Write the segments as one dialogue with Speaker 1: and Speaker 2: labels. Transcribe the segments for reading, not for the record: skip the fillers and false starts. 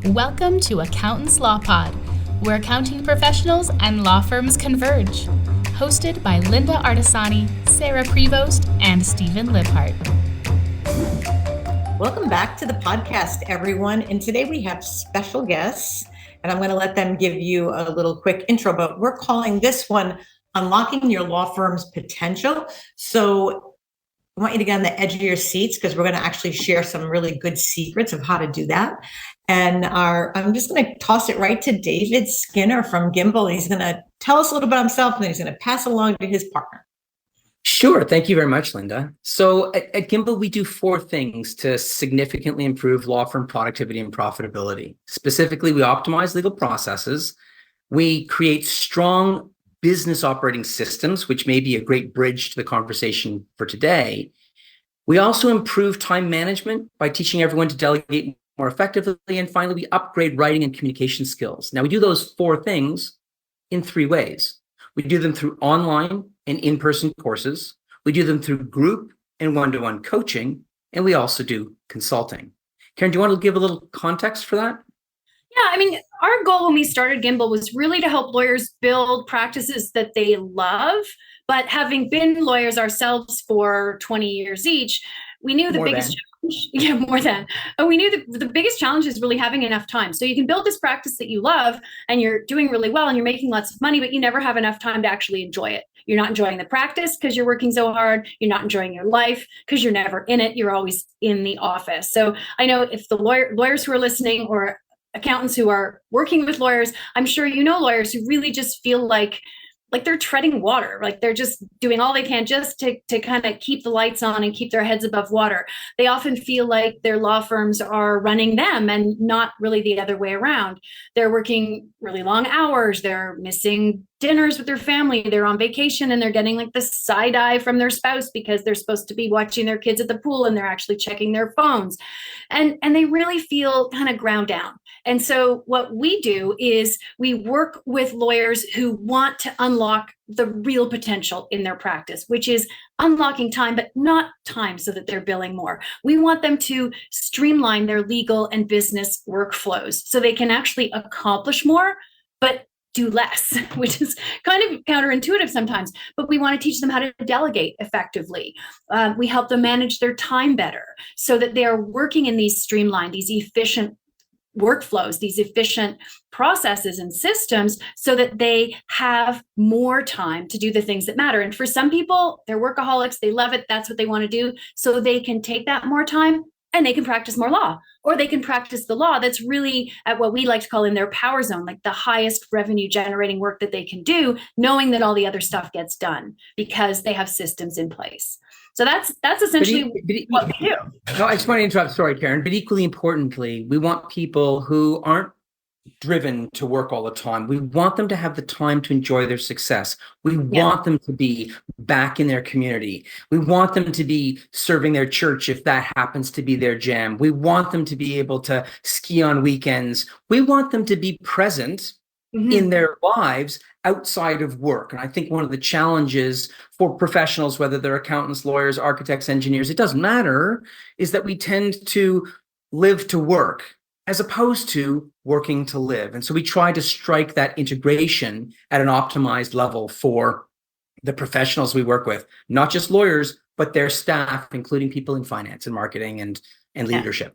Speaker 1: Welcome to Accountants Law Pod, where accounting professionals and law firms converge. Hosted by Linda Artisani, Sarah Prevost, and Stephen Libhart.
Speaker 2: Welcome back to the podcast, everyone. And today we have special guests, and I'm going to let them give you a little quick intro, but we're calling this one Unlocking Your Law Firm's Potential. So I want you to get on the edge of your seats because we're going to actually share some really good secrets of how to do that. And I'm just going to toss it right to David Skinner from Gimbal. He's going to tell us a little bit about himself, and then he's going to pass along to his partner.
Speaker 3: Sure. Thank you very much, Linda. So at Gimbal, we do 4 things to significantly improve law firm productivity and profitability. Specifically, we optimize legal processes. We create strong business operating systems, which may be a great bridge to the conversation for today. We also improve time management by teaching everyone to delegate more effectively. And finally, we upgrade writing and communication skills. Now, we do those 4 things in 3 ways. We do them through online and in-person courses. We do them through group and one-to-one coaching. And we also do consulting. Karen, do you want to give a little context for that?
Speaker 4: Yeah, our goal when we started Gimbal was really to help lawyers build practices that they love. But having been lawyers ourselves for 20 years each, we knew the biggest challenge. Yeah, more than. And we knew the biggest challenge is really having enough time. So you can build this practice that you love and you're doing really well and you're making lots of money, but you never have enough time to actually enjoy it. You're not enjoying the practice because you're working so hard. You're not enjoying your life because you're never in it. You're always in the office. So I know if the lawyers who are listening or accountants who are working with lawyers, I'm sure you know lawyers who really just feel like they're treading water, like they're just doing all they can just to kind of keep the lights on and keep their heads above water. They often feel like their law firms are running them and not really the other way around. They're working really long hours. They're missing dinners with their family. They're on vacation and they're getting like the side eye from their spouse because they're supposed to be watching their kids at the pool and they're actually checking their phones. And they really feel kind of ground down. And so what we do is we work with lawyers who want to unlock the real potential in their practice, which is unlocking time, but not time so that they're billing more. We want them to streamline their legal and business workflows so they can actually accomplish more, but do less, which is kind of counterintuitive sometimes, but we want to teach them how to delegate effectively. We help them manage their time better so that they are working in these streamlined, these efficient workflows, these efficient processes and systems so that they have more time to do the things that matter. And for some people, they're workaholics, they love it, that's what they want to do. So they can take that more time and they can practice more law, or they can practice the law that's really at what we like to call in their power zone, like the highest revenue generating work that they can do, knowing that all the other stuff gets done because they have systems in place. So that's essentially what we do.
Speaker 3: No, I just want to interrupt. Sorry, Karen. But equally importantly, we want people who aren't driven to work all the time. We want them to have the time to enjoy their success. We want them to be back in their community. We want them to be serving their church if that happens to be their jam. We want them to be able to ski on weekends. We want them to be present in their lives outside of work. And I think one of the challenges for professionals, whether they're accountants, lawyers, architects, engineers, it doesn't matter, is that we tend to live to work as opposed to working to live. And so we try to strike that integration at an optimized level for the professionals we work with, not just lawyers, but their staff, including people in finance and marketing and leadership.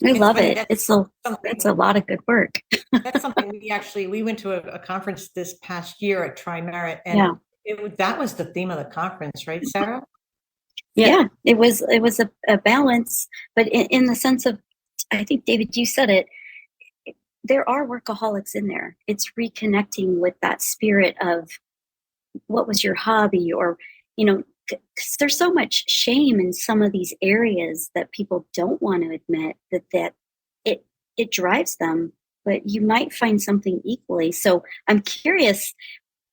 Speaker 5: I love it. It's a lot of good work.
Speaker 2: That's something we went to a conference this past year at Tri-Merit, and that was the theme of the conference, right, Sarah?
Speaker 5: Yeah, it was a balance, but in the sense of, I think, David, you said it, there are workaholics in there. It's reconnecting with that spirit of what was your hobby, or, because there's so much shame in some of these areas that people don't want to admit that it drives them, but you might find something equally. So I'm curious,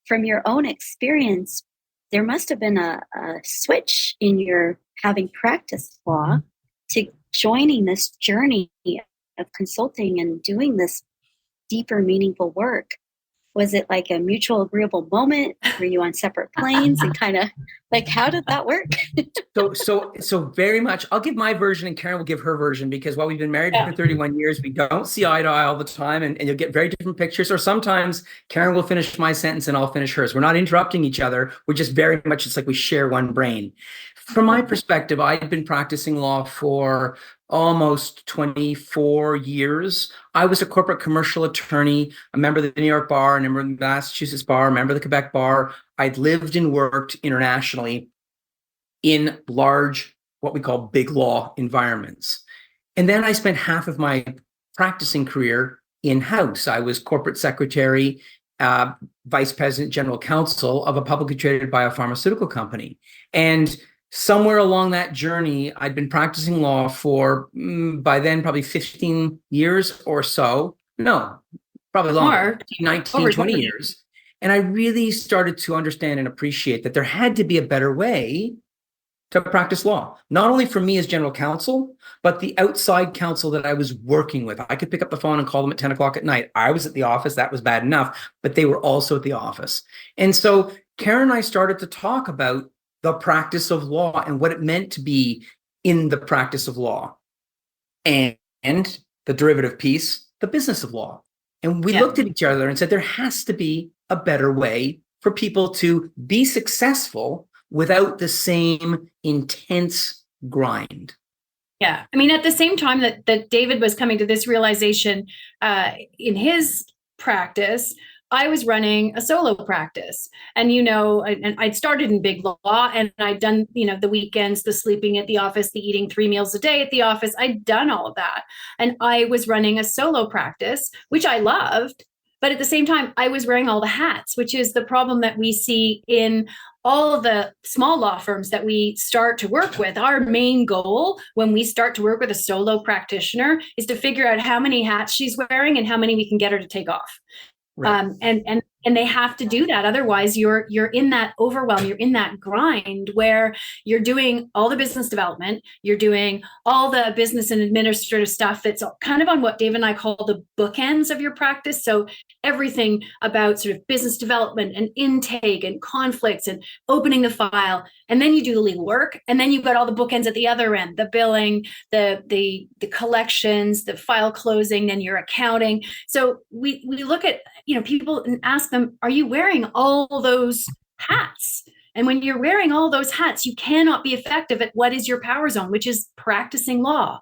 Speaker 5: from your own experience, there must have been a switch in your having practiced law to joining this journey of consulting and doing this deeper, meaningful work. Was it like a mutual agreeable moment? Were you on separate planes and kind of like, how did that work?
Speaker 3: So very much, I'll give my version and Karen will give her version, because while we've been married for 31 years, we don't see eye to eye all the time, and you'll get very different pictures. Or sometimes Karen will finish my sentence and I'll finish hers. We're not interrupting each other. We're just very much, it's like we share one brain. From my perspective, I've been practicing law for almost 24 years. I was a corporate commercial attorney, a member of the New York Bar, a member of the Massachusetts Bar, a member of the Quebec Bar. I'd lived and worked internationally in large, what we call big law environments. And then I spent half of my practicing career in-house. I was corporate secretary, vice president, general counsel of a publicly traded biopharmaceutical company. And somewhere along that journey, I'd been practicing law for, by then, probably 15 years or so. No, probably longer, 19, 20 years. And I really started to understand and appreciate that there had to be a better way to practice law, not only for me as general counsel, but the outside counsel that I was working with. I could pick up the phone and call them at 10 o'clock at night. I was at the office, that was bad enough, but they were also at the office. And so Karen and I started to talk about the practice of law and what it meant to be in the practice of law, and the derivative piece, the business of law. And we looked at each other and said, there has to be a better way for people to be successful without the same intense grind.
Speaker 4: Yeah. I mean, at the same time that David was coming to this realization in his practice, I was running a solo practice, and, and I'd started in big law, and I'd done, the weekends, the sleeping at the office, the eating 3 meals a day at the office. I'd done all of that. And I was running a solo practice, which I loved. But at the same time, I was wearing all the hats, which is the problem that we see in all of the small law firms that we start to work with. Our main goal when we start to work with a solo practitioner is to figure out how many hats she's wearing and how many we can get her to take off. Right. And they have to do that. Otherwise, you're in that overwhelm. You're in that grind where you're doing all the business development. You're doing all the business and administrative stuff that's kind of on what Dave and I call the bookends of your practice. So everything about sort of business development and intake and conflicts and opening the file. And then you do the legal work. And then you've got all the bookends at the other end, the billing, the collections, the file closing, then your accounting. So we look at, people and ask them, are you wearing all those hats? And when you're wearing all those hats, you cannot be effective at what is your power zone, which is practicing law.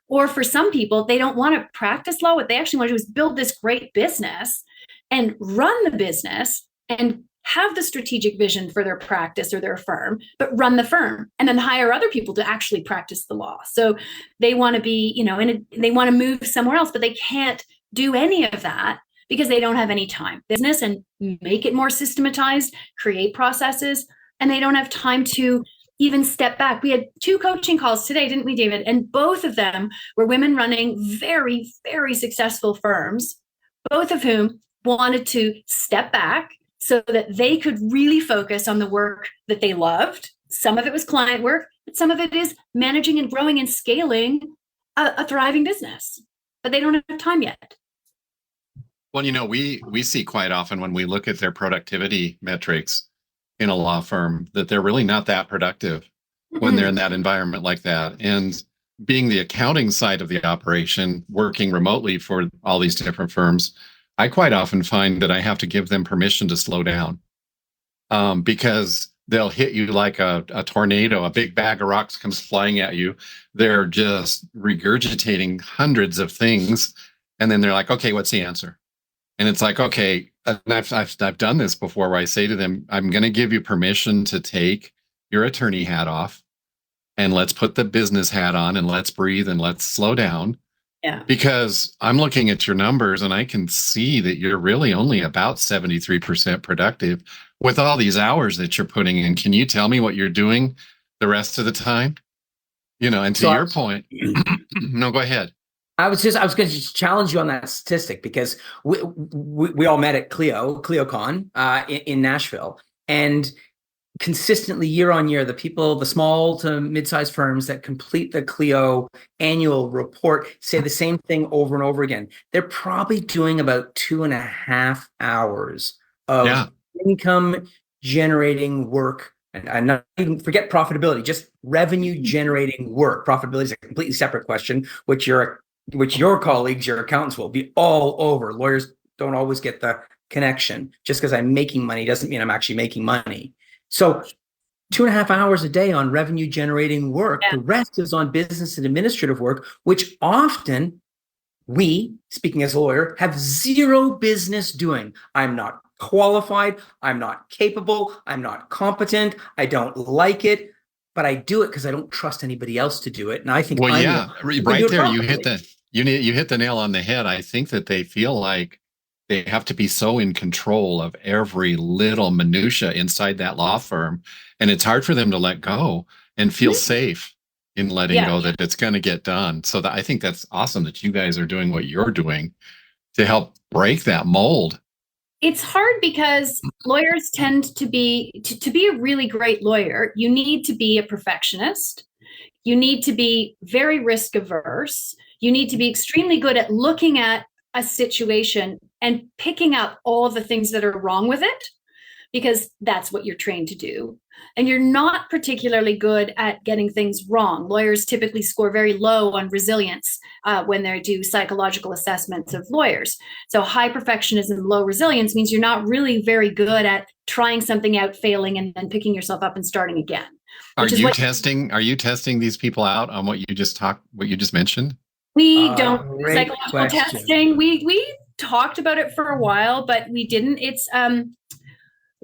Speaker 4: Or for some people, they don't want to practice law. What they actually want to do is build this great business and run the business and have the strategic vision for their practice or their firm, but run the firm and then hire other people to actually practice the law. So they want to be, they want to move somewhere else, but they can't do any of that because they don't have any time. Business and make it more systematized, create processes, and they don't have time to even step back. We had 2 coaching calls today, didn't we, David? And both of them were women running very, very successful firms, both of whom wanted to step back so that they could really focus on the work that they loved. Some of it was client work, but some of it is managing and growing and scaling a thriving business. But they don't have time yet.
Speaker 6: Well, we see quite often when we look at their productivity metrics in a law firm that they're really not that productive when they're in that environment like that. And being the accounting side of the operation, working remotely for all these different firms, I quite often find that I have to give them permission to slow down because they'll hit you like a tornado. A big bag of rocks comes flying at you. They're just regurgitating hundreds of things. And then they're like, okay, what's the answer? And it's like, okay, and I've done this before where I say to them, I'm going to give you permission to take your attorney hat off and let's put the business hat on and let's breathe and let's slow down.
Speaker 4: Yeah.
Speaker 6: Because I'm looking at your numbers and I can see that you're really only about 73% productive with all these hours that you're putting in. Can you tell me what you're doing the rest of the time? And to your point, no, go ahead.
Speaker 3: I was going to challenge you on that statistic because we all met at CleoCon in Nashville, and consistently year on year, the small to mid-sized firms that complete the Clio annual report say the same thing over and over again. They're probably doing about 2.5 hours of income generating work. And I'm not even forget profitability, just revenue generating work. Profitability is a completely separate question, which your colleagues, your accountants will be all over. Lawyers don't always get the connection. Just because I'm making money doesn't mean I'm actually making money. So 2.5 hours a day on revenue generating work. The rest is on business and administrative work, which often we, speaking as a lawyer, have zero business doing. I'm not qualified. I'm not capable. I'm not competent. I don't like it, but I do it because I don't trust anybody else to do it. And I think,
Speaker 6: right there, you hit the nail on the head. I think that they feel like they have to be so in control of every little minutia inside that law firm. And it's hard for them to let go and feel safe in letting go that it's going to get done. So I think that's awesome that you guys are doing what you're doing to help break that mold.
Speaker 4: It's hard because lawyers tend to be a really great lawyer. You need to be a perfectionist. You need to be very risk averse. You need to be extremely good at looking at a situation and picking up all of the things that are wrong with it, because that's what you're trained to do. And you're not particularly good at getting things wrong. Lawyers typically score very low on resilience when they do psychological assessments of lawyers. So high perfectionism, low resilience means you're not really very good at trying something out, failing, and then picking yourself up and starting again.
Speaker 6: Are you testing these people out on what you just mentioned?
Speaker 4: We don't psychological testing. We talked about it for a while, but we didn't. It's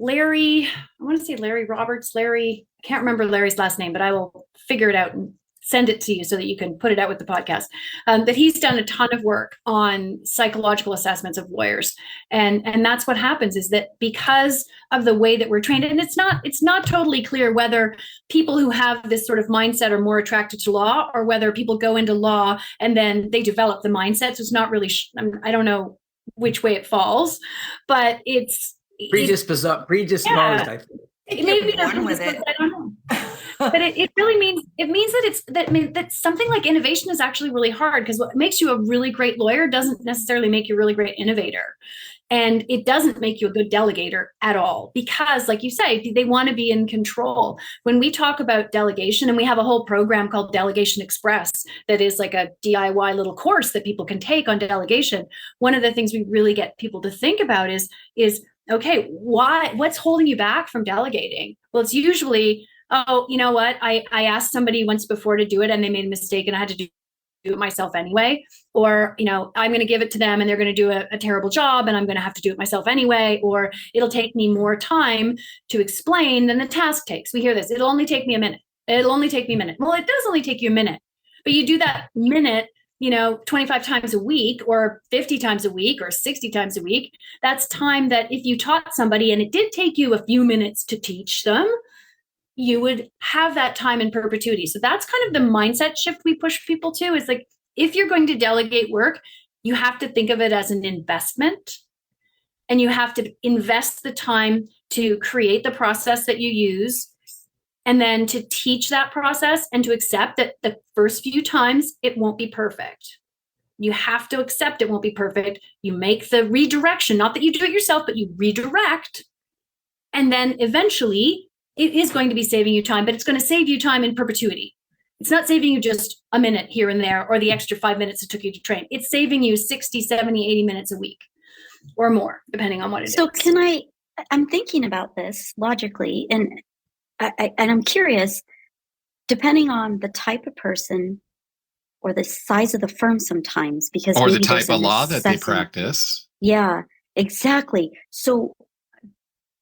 Speaker 4: Larry, I want to say Larry Roberts, I can't remember Larry's last name, but I will figure it out and send it to you so that you can put it out with the podcast. That he's done a ton of work on psychological assessments of lawyers. And that's what happens, is that because of the way that we're trained, and it's not totally clear whether people who have this sort of mindset are more attracted to law, or whether people go into law and then they develop the mindset. So it's not really, I don't know which way it falls, but it's
Speaker 3: predisposed, I think.
Speaker 4: Maybe not with it. I don't know. But it really means that something like innovation is actually really hard, because what makes you a really great lawyer doesn't necessarily make you a really great innovator. And it doesn't make you a good delegator at all, because, like you say, they want to be in control. When we talk about delegation, and we have a whole program called Delegation Express that is like a DIY little course that people can take on delegation, one of the things we really get people to think about is okay, what's holding you back from delegating? Well, it's usually, oh, you know what? I asked somebody once before to do it and they made a mistake and I had to do it myself anyway. Or, I'm going to give it to them and they're going to do a terrible job and I'm going to have to do it myself anyway. Or it'll take me more time to explain than the task takes. We hear this. It'll only take me a minute. It'll only take me a minute. Well, it does only take you a minute, but you do that minute 25 times a week or 50 times a week or 60 times a week. That's time that if you taught somebody and it did take you a few minutes to teach them, you would have that time in perpetuity. So that's kind of the mindset shift we push people to, is like, if you're going to delegate work, you have to think of it as an investment, and you have to invest the time to create the process that you use, and then to teach that process and to accept that the first few times it won't be perfect. You have to accept it won't be perfect. You make the redirection, not that you do it yourself, but you redirect. And then eventually it is going to be saving you time, but it's going to save you time in perpetuity. It's not saving you just a minute here and there or the extra 5 minutes it took you to train. It's saving you 60, 70, 80 minutes a week or more, depending on what it is.
Speaker 5: So I'm thinking about this logically, and I'm curious, depending on the type of person or the size of the firm sometimes, because
Speaker 6: or the type of law that they practice.
Speaker 5: Yeah, exactly. So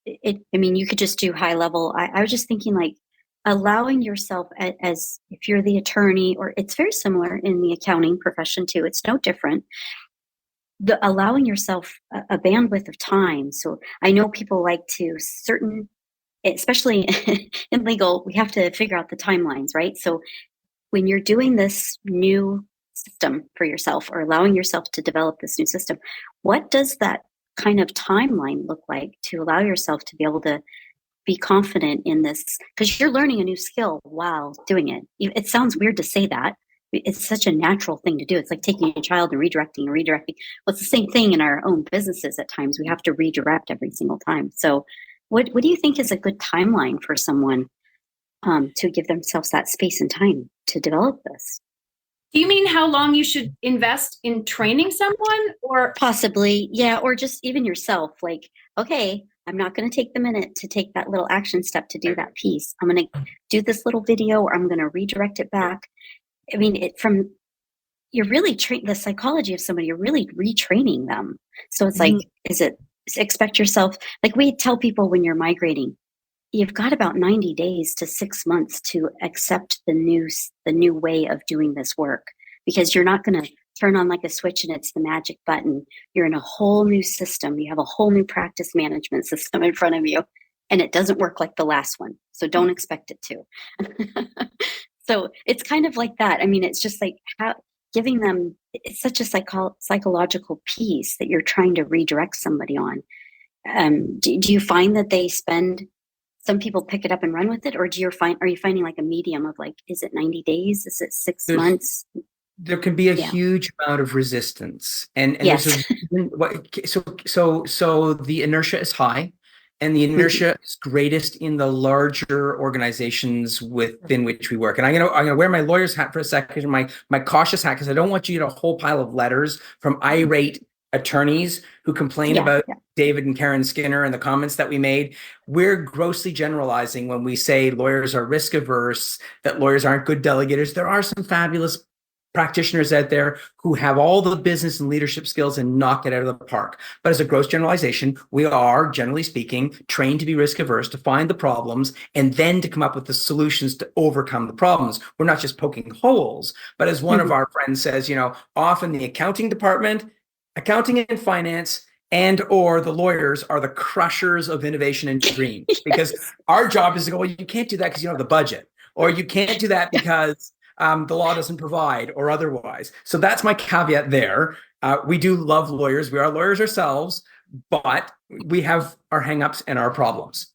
Speaker 5: you could just do high level. I was just thinking, like, allowing yourself as if you're the attorney, or it's very similar in the accounting profession too. It's no different. Allowing yourself a bandwidth of time. So I know people like to especially in legal, we have to figure out the timelines, right? So when you're doing this new system for yourself, or allowing yourself to develop this new system, what does that kind of timeline look like to allow yourself to be able to be confident in this, because you're learning a new skill while doing it. It sounds weird to say that. It's such a natural thing to do. It's like taking a child and redirecting and redirecting. Well, it's the same thing in our own businesses at times. We have to redirect every single time. So what do you think is a good timeline for someone to give themselves that space and time to develop this?
Speaker 4: Do you mean how long you should invest in training someone, or
Speaker 5: possibly, yeah, or just even yourself? Like, okay, I'm not going to take the minute to take that little action step to do that piece. I'm going to do this little video, or I'm going to redirect it back. I mean, you're really the psychology of somebody, you're really retraining them. So it's like, expect yourself, like we tell people when you're migrating, you've got about 90 days to 6 months to accept the new way of doing this work, because you're not going to turn on like a switch and it's the magic button. You're in a whole new system. You have a whole new practice management system in front of you, and it doesn't work like the last one. So don't expect it to. So it's kind of like that. I mean, it's just like giving them, it's such a psychological piece that you're trying to redirect somebody on. Do you find that some people pick it up and run with it, or are you finding like a medium of like, is it 90 days? Is it 6 months?
Speaker 3: There can be a huge amount of resistance, and
Speaker 5: yes.
Speaker 3: So the inertia is high, and the inertia is greatest in the larger organizations within which we work. And I'm gonna wear my lawyer's hat for a second, my cautious hat, because I don't want you to get a whole pile of letters from irate attorneys who complain about David and Karen Skinner and the comments that we made. We're grossly generalizing when we say lawyers are risk averse, that lawyers aren't good delegators. There are some fabulous practitioners out there who have all the business and leadership skills and knock it out of the park. But as a gross generalization, we are, generally speaking, trained to be risk averse, to find the problems, and then to come up with the solutions to overcome the problems. We're not just poking holes, but as one of our friends says, often the accounting department, accounting and finance, and or the lawyers are the crushers of innovation and dreams, because our job is to go, well, you can't do that because you don't have the budget, or you can't do that because the law doesn't provide, or otherwise. So that's my caveat there. We do love lawyers. We are lawyers ourselves, but we have our hangups and our problems.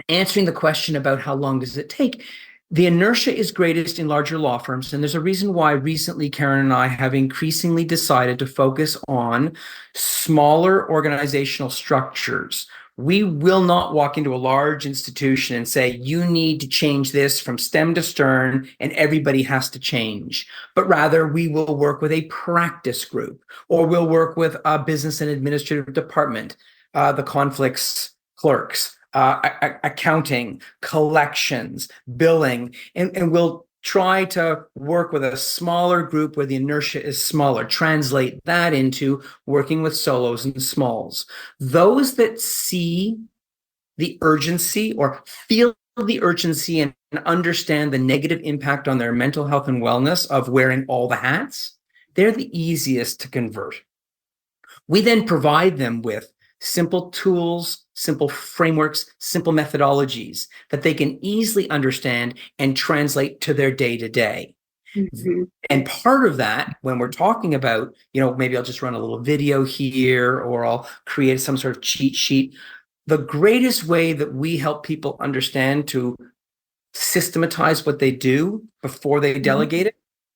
Speaker 3: Answering the question about how long does it take, the inertia is greatest in larger law firms, and there's a reason why recently Karen and I have increasingly decided to focus on smaller organizational structures. We will not walk into a large institution and say, you need to change this from stem to stern and everybody has to change. But rather, we will work with a practice group, or we'll work with a business and administrative department, the conflicts clerks, accounting, collections, billing, and we'll try to work with a smaller group where the inertia is smaller, translate that into working with solos and smalls. Those that see the urgency or feel the urgency and understand the negative impact on their mental health and wellness of wearing all the hats, they're the easiest to convert. We then provide them with simple tools, simple frameworks, simple methodologies that they can easily understand and translate to their day-to-day. And part of that, when we're talking about, maybe I'll just run a little video here, or I'll create some sort of cheat sheet. The greatest way that we help people understand to systematize what they do before they delegate it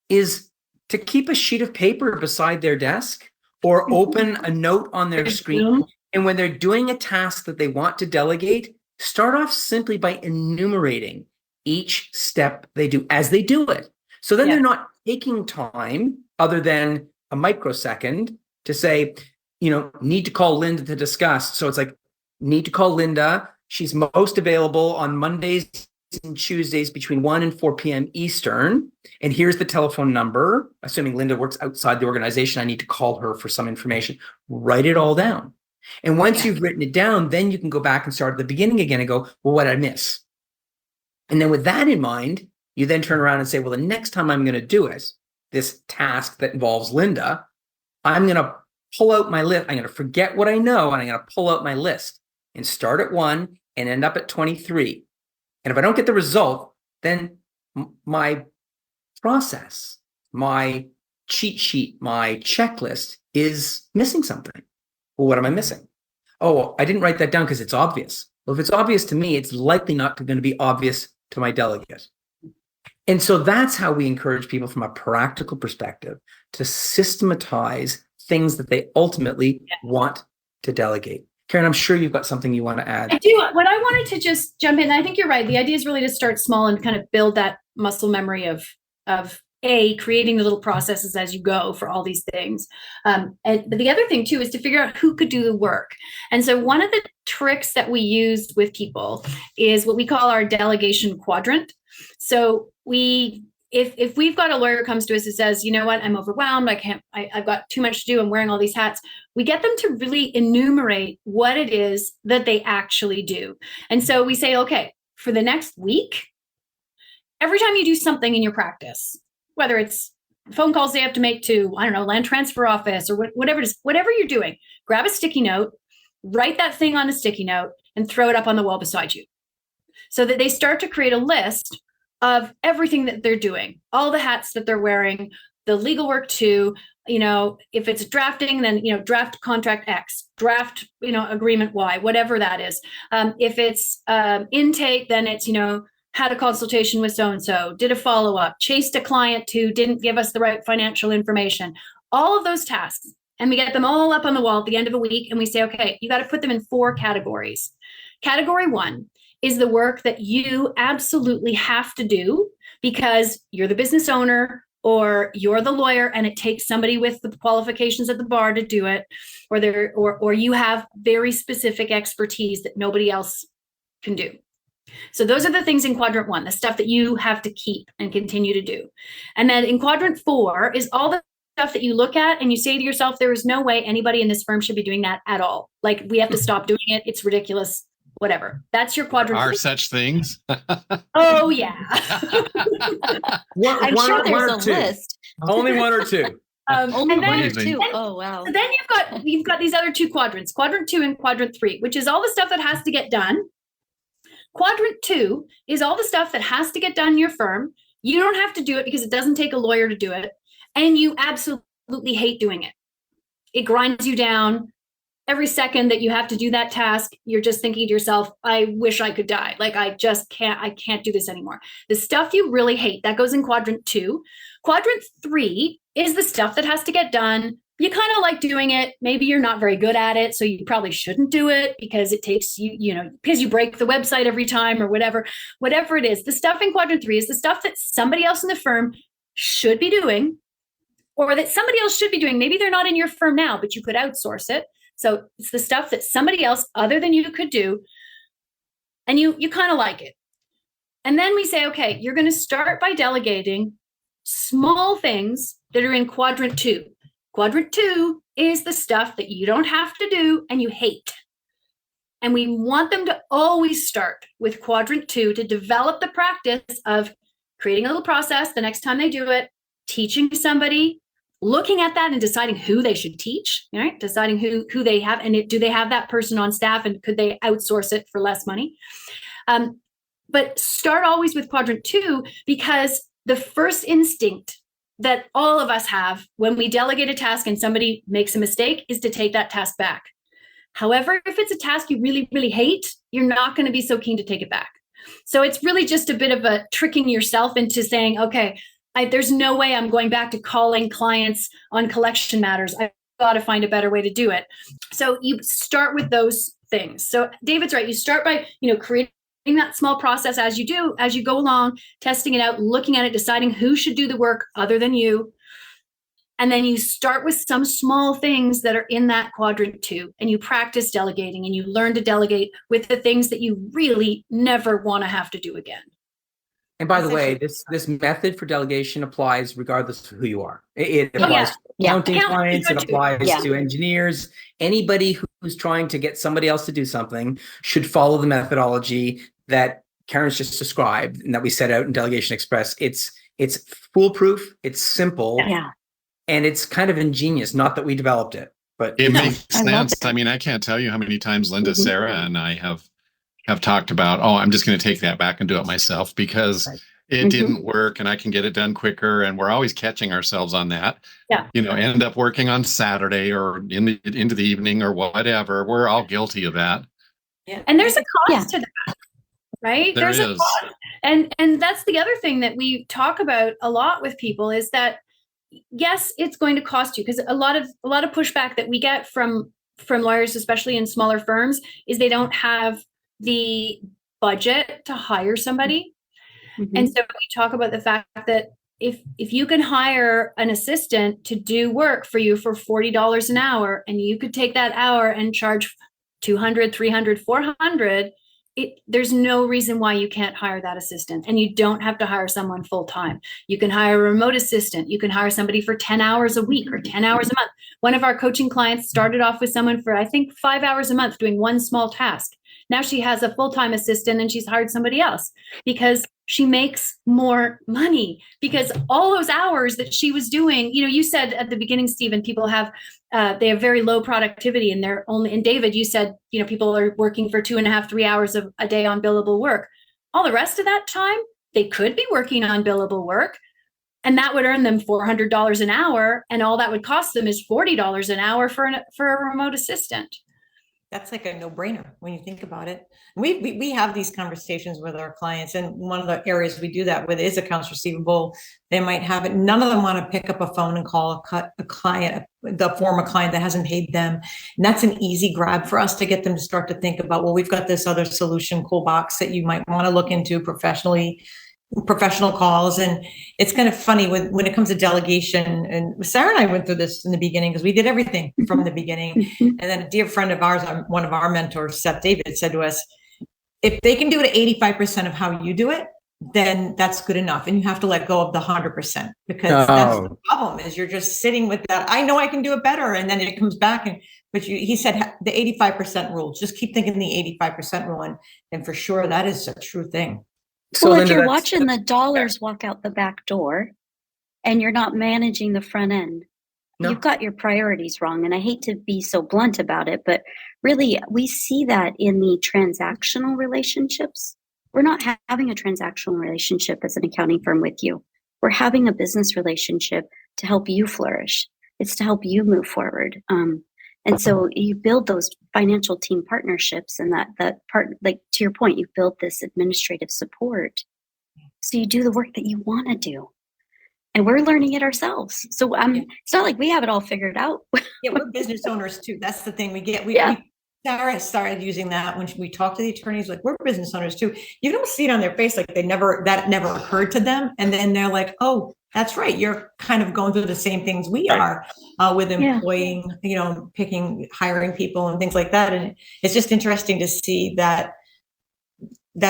Speaker 3: is to keep a sheet of paper beside their desk, or open a note on their screen. And when they're doing a task that they want to delegate, start off simply by enumerating each step they do as they do it. So then they're not taking time other than a microsecond to say, need to call Linda to discuss. So it's like, need to call Linda. She's most available on Mondays and Tuesdays between 1 and 4 p.m. Eastern. And here's the telephone number. Assuming Linda works outside the organization, I need to call her for some information. Write it all down. And once you've written it down, then you can go back and start at the beginning again and go, well, what did I miss? And then with that in mind, you then turn around and say, well, the next time I'm going to do it, this task that involves Linda, I'm going to pull out my list. I'm going to forget what I know, and I'm going to pull out my list and start at 1 and end up at 23. And if I don't get the result, then my process, my cheat sheet, my checklist is missing something. Well, what am I missing? Oh, I didn't write that down because it's obvious. Well, if it's obvious to me, it's likely not going to be obvious to my delegate. And so that's how we encourage people from a practical perspective to systematize things that they ultimately want to delegate. Karen, I'm sure you've got something you want to add.
Speaker 4: I do. What I wanted to just jump in, I think you're right. The idea is really to start small and kind of build that muscle memory of creating the little processes as you go for all these things. And the other thing too is to figure out who could do the work. And so one of the tricks that we use with people is what we call our delegation quadrant. So if we've got a lawyer who comes to us and says, you know what, I'm overwhelmed, I've got too much to do, I'm wearing all these hats, we get them to really enumerate what it is that they actually do. And so we say, okay, for the next week, every time you do something in your practice, whether it's phone calls they have to make to, I don't know, land transfer office or whatever it is, whatever you're doing, grab a sticky note, write that thing on a sticky note and throw it up on the wall beside you so that they start to create a list of everything that they're doing, all the hats that they're wearing, the legal work too, if it's drafting, then, draft contract X, draft, agreement Y, whatever that is. If it's intake, then it's, had a consultation with so-and-so, did a follow-up, chased a client who didn't give us the right financial information, all of those tasks. And we get them all up on the wall at the end of a week. And we say, okay, you got to put them in 4 categories. Category 1 is the work that you absolutely have to do because you're the business owner or you're the lawyer and it takes somebody with the qualifications at the bar to do it, or you have very specific expertise that nobody else can do. So those are the things in quadrant 1, the stuff that you have to keep and continue to do. And then in quadrant 4 is all the stuff that you look at and you say to yourself, there is no way anybody in this firm should be doing that at all. Like, we have to stop doing it. It's ridiculous. Whatever. That's your quadrant.
Speaker 6: Are such things?
Speaker 4: Oh yeah.
Speaker 5: I'm sure there's a list.
Speaker 3: Only 1 or 2.
Speaker 5: Only 1 or 2.
Speaker 6: Amazing.
Speaker 5: Oh wow.
Speaker 4: So then you've got these other 2 quadrants, quadrant 2 and quadrant 3, which is all the stuff that has to get done. Quadrant 2 is all the stuff that has to get done in your firm. You don't have to do it because it doesn't take a lawyer to do it. And you absolutely hate doing it. It grinds you down. Every second that you have to do that task, you're just thinking to yourself, I wish I could die. Like, I can't do this anymore. The stuff you really hate, that goes in quadrant 2. Quadrant 3 is the stuff that has to get done. You kind of like doing it. Maybe you're not very good at it, so you probably shouldn't do it because it takes you, because you break the website every time or whatever it is. The stuff in quadrant 3 is the stuff that somebody else in the firm should be doing, or that somebody else should be doing. Maybe they're not in your firm now, but you could outsource it. So it's the stuff that somebody else other than you could do, and you kind of like it. And then we say, okay, you're going to start by delegating small things that are in quadrant 2. Quadrant 2 is the stuff that you don't have to do and you hate. And we want them to always start with quadrant 2 to develop the practice of creating a little process the next time they do it, teaching somebody, looking at that and deciding who they should teach, right? Deciding who they have, and do they have that person on staff, and could they outsource it for less money? But start always with quadrant 2, because the first instinct that all of us have when we delegate a task and somebody makes a mistake is to take that task back. However, if it's a task you really, really hate, you're not going to be so keen to take it back. So it's really just a bit of a tricking yourself into saying, okay, there's no way I'm going back to calling clients on collection matters. I've got to find a better way to do it. So you start with those things. So David's right. You start by, creating that small process as you go along, testing it out, looking at it, deciding who should do the work other than you. And then you start with some small things that are in that quadrant 2, and you practice delegating, and you learn to delegate with the things that you really never want to have to do again.
Speaker 3: And by the way, this method for delegation applies regardless of who you are. It applies to accounting clients, it applies to engineers. Anybody who's trying to get somebody else to do something should follow the methodology that Karen's just described and that we set out in Delegation Express. It's foolproof, it's simple, and it's kind of ingenious. Not that we developed it, but
Speaker 6: it makes sense. I mean, I can't tell you how many times Linda, Sarah, and I have talked about, I'm just going to take that back and do it myself because it didn't work and I can get it done quicker. And we're always catching ourselves on that. Yeah. End up working on Saturday or into the evening or whatever. We're all guilty of that.
Speaker 2: Yeah.
Speaker 4: And there's a cost to that, right?
Speaker 6: There's
Speaker 4: a cost. And that's the other thing that we talk about a lot with people is that, yes, it's going to cost you, because a lot of pushback that we get from lawyers, especially in smaller firms, is they don't have the budget to hire somebody.
Speaker 5: Mm-hmm.
Speaker 4: And so we talk about the fact that if you can hire an assistant to do work for you for $40 an hour, and you could take that hour and charge 200, 300, 400, there's no reason why you can't hire that assistant. And you don't have to hire someone full time. You can hire a remote assistant. You can hire somebody for 10 hours a week or 10 hours a month. One of our coaching clients started off with someone for, I think, 5 hours a month doing one small task. Now she has a full-time assistant, and she's hired somebody else because she makes more money, because all those hours that she was doing, you said at the beginning, Stephen, people have, they have very low productivity, and they're only, and David, you said, people are working for 2.5, 3 hours a day on billable work. All the rest of that time, they could be working on billable work, and that would earn them $400 an hour. And all that would cost them is $40 an hour for a remote assistant.
Speaker 2: That's like a no-brainer when you think about it. We have these conversations with our clients, and one of the areas we do that with is accounts receivable. They might have it. None of them want to pick up a phone and call a client, the former client that hasn't paid them. And that's an easy grab for us to get them to start to think about, well, we've got this other solution, cool box, that you might want to look into professional calls. And it's kind of funny when it comes to delegation, and Sarah and I went through this in the beginning because we did everything from the beginning. And then a dear friend of ours, one of our mentors, Seth David, said to us, if they can do it at 85% of how you do it, then that's good enough. And you have to let go of the 100%, because that's the problem, is you're just sitting with that. I know I can do it better. And then it comes back. He said the 85% rule, just keep thinking the 85% rule. And for sure, that is a true thing.
Speaker 5: So well, Linda, if you're watching the dollars walk out the back door and you're not managing the front end, you've got your priorities wrong. And I hate to be so blunt about it, but really we see that in the transactional relationships. We're not having a transactional relationship as an accounting firm with you. We're having a business relationship to help you flourish. It's to help you move forward. And so you build those financial team partnerships, and that part, like to your point, you build this administrative support. So you do the work that you want to do. And we're learning it ourselves. So it's not like we have it all figured out.
Speaker 2: Yeah, we're business owners too. That's the thing we get. Sarah started using that when we talk to the attorneys, like, we're business owners too. You don't see it on their face, like that never occurred to them. And then they're like, oh, that's right. You're kind of going through the same things we are with employing, hiring people and things like that. And it's just interesting to see that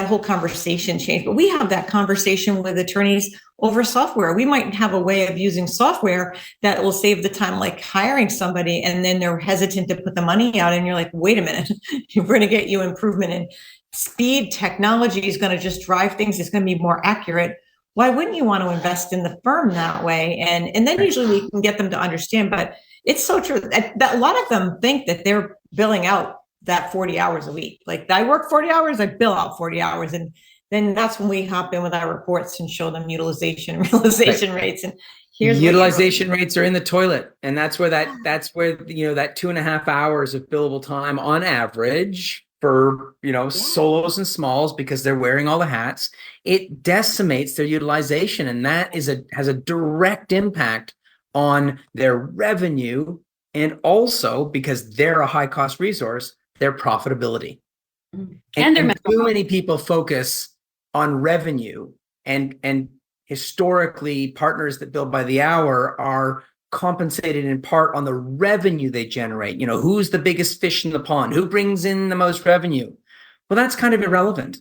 Speaker 2: whole conversation change. But we have that conversation with attorneys over software. We might have a way of using software that will save the time, like hiring somebody, and then they're hesitant to put the money out. And you're like, wait a minute, we're going to get you improvement in speed. Technology is going to just drive things. It's going to be more accurate. Why wouldn't you want to invest in the firm that way? And then usually we can get them to understand, but it's so true that a lot of them think that they're billing out that 40 hours a week. Like, I work 40 hours, I bill out 40 hours. And then that's when we hop in with our reports and show them utilization and realization rates. And here's
Speaker 3: utilization rates are in the toilet. And that's where that 2.5 hours of billable time on average for, solos and smalls, because they're wearing all the hats, it decimates their utilization. And that has a direct impact on their revenue. And also, because they're a high cost resource, their profitability. And too many people focus on revenue, and historically partners that bill by the hour are compensated in part on the revenue they generate. Who's the biggest fish in the pond? Who brings in the most revenue? Well, that's kind of irrelevant.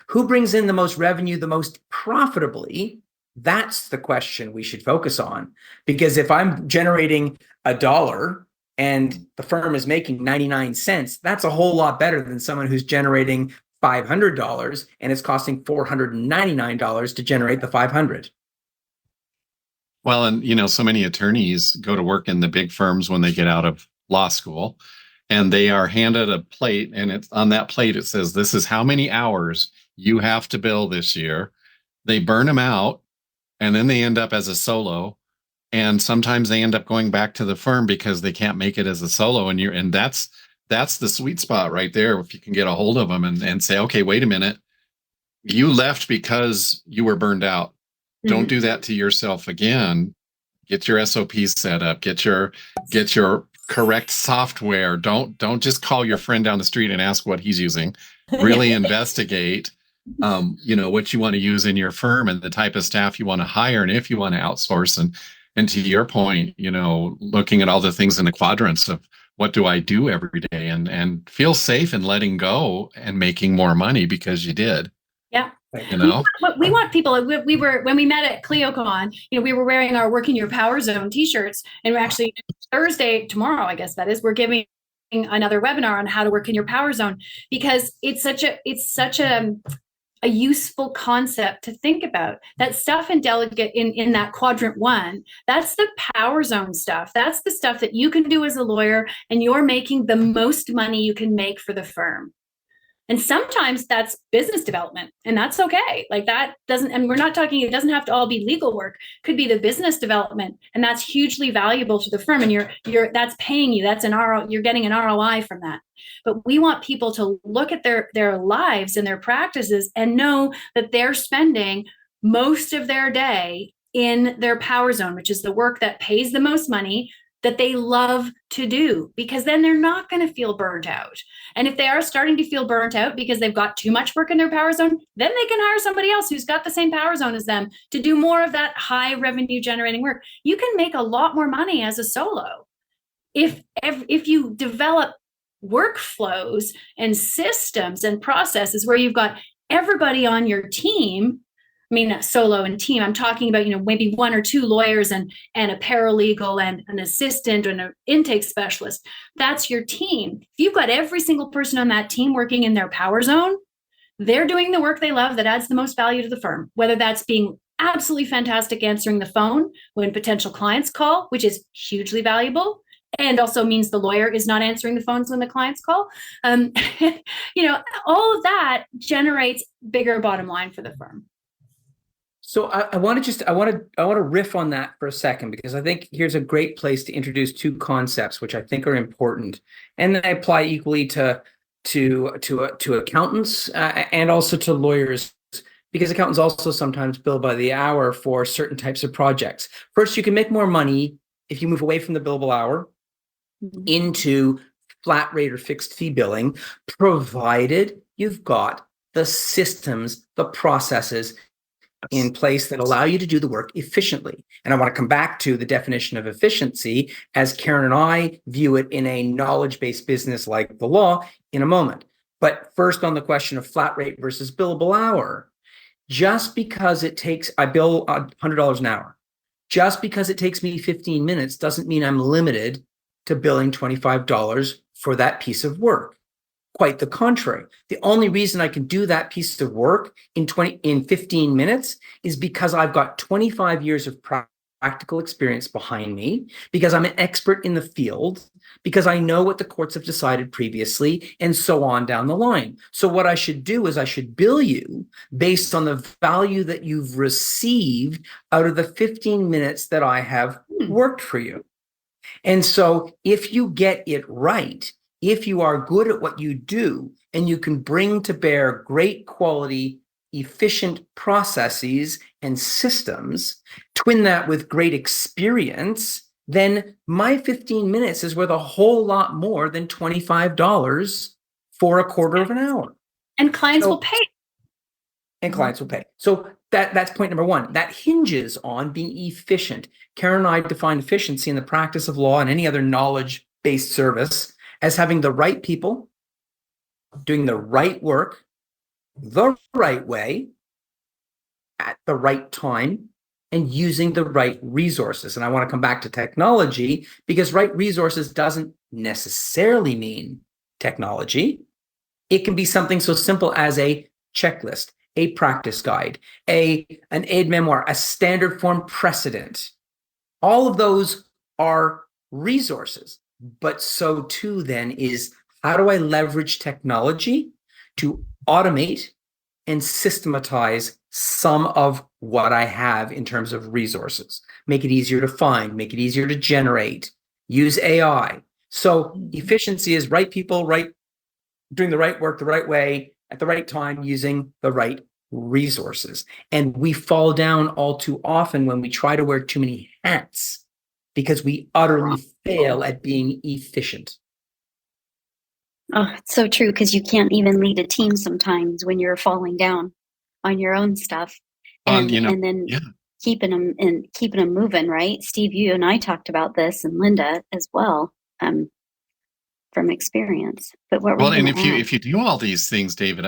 Speaker 3: Who brings in the most revenue the most profitably? That's the question we should focus on. Because if I'm generating $1 and the firm is making 99 cents, that's a whole lot better than someone who's generating $500 and it's costing $499 to generate the 500.
Speaker 6: Well, and so many attorneys go to work in the big firms when they get out of law school, and they are handed a plate, and it's on that plate it says, this is how many hours you have to bill this year. They burn them out, and then they end up as a solo. And sometimes they end up going back to the firm because they can't make it as a solo. And that's that's the sweet spot right there. If you can get a hold of them and say, okay, wait a minute, you left because you were burned out. Don't do that to yourself again. Get your SOPs set up, get your correct software. Don't just call your friend down the street and ask what he's using. Really investigate what you want to use in your firm and the type of staff you want to hire and if you want to outsource. And to your point, looking at all the things in the quadrants of what do I do every day and feel safe in letting go and making more money because you did.
Speaker 4: Yeah. We want people, we were, when we met at CleoCon, we were wearing our Work in Your Power Zone t-shirts, and we're actually Thursday, tomorrow, I guess that is, we're giving another webinar on how to work in your power zone, because it's such a useful concept to think about. That stuff in delegate in that quadrant 1, that's the power zone stuff. That's the stuff that you can do as a lawyer, and you're making the most money you can make for the firm. And sometimes that's business development, and that's okay. Like that doesn't, and we're not talking, it doesn't have to all be legal work. It could be the business development, and that's hugely valuable to the firm. And that's paying you. That's you're getting an ROI from that. But we want people to look at their lives and their practices and know that they're spending most of their day in their power zone, which is the work that pays the most money, that they love to do, because then they're not going to feel burnt out. And if they are starting to feel burnt out because they've got too much work in their power zone, then they can hire somebody else who's got the same power zone as them to do more of that high revenue generating work. You can make a lot more money as a solo if you develop workflows and systems and processes where you've got everybody on your team. I mean, solo and team, I'm talking about, maybe 1 or 2 lawyers and a paralegal and an assistant and an intake specialist. That's your team. If you've got every single person on that team working in their power zone, they're doing the work they love that adds the most value to the firm, whether that's being absolutely fantastic answering the phone when potential clients call, which is hugely valuable, and also means the lawyer is not answering the phones when the clients call. All of that generates bigger bottom line for the firm.
Speaker 3: So I want to riff on that for a second, because I think here's a great place to introduce 2 concepts which I think are important, and they apply equally to accountants and also to lawyers, because accountants also sometimes bill by the hour for certain types of projects. First, you can make more money if you move away from the billable hour into flat rate or fixed fee billing, provided you've got the systems, the processes in place that allow you to do the work efficiently. And I want to come back to the definition of efficiency as Karen and I view it in a knowledge-based business like the law in a moment. But first, on the question of flat rate versus billable hour, just because I bill $100 an hour, just because it takes me 15 minutes doesn't mean I'm limited to billing $25 for that piece of work. Quite the contrary. The only reason I can do that piece of work in 15 minutes is because I've got 25 years of practical experience behind me, because I'm an expert in the field, because I know what the courts have decided previously, and so on down the line. So what I should do is I should bill you based on the value that you've received out of the 15 minutes that I have worked for you. And so if you get it right, if you are good at what you do and you can bring to bear great quality, efficient processes and systems, twin that with great experience, then my 15 minutes is worth a whole lot more than $25 for a quarter of an hour.
Speaker 4: And clients will pay.
Speaker 3: And clients will pay. So that's point number 1. That hinges on being efficient. Karen and I define efficiency in the practice of law and any other knowledge-based service as having the right people, doing the right work, the right way, at the right time, and using the right resources. And I want to come back to technology, because right resources doesn't necessarily mean technology. It can be something so simple as a checklist, a practice guide, an aid memoir, a standard form precedent. All of those are resources. But so too then is, how do I leverage technology to automate and systematize some of what I have in terms of resources? Make it easier to find, make it easier to generate, use AI. So efficiency is right people, doing the right work the right way at the right time, using the right resources. And we fall down all too often when we try to wear too many hats because we utterly fail at being efficient.
Speaker 5: Oh, it's so true, because you can't even lead a team sometimes when you're falling down on your own stuff, and then keeping them moving. Right, Steve, you and I talked about this, and Linda as well, from experience. But
Speaker 6: and if you do all these things, David,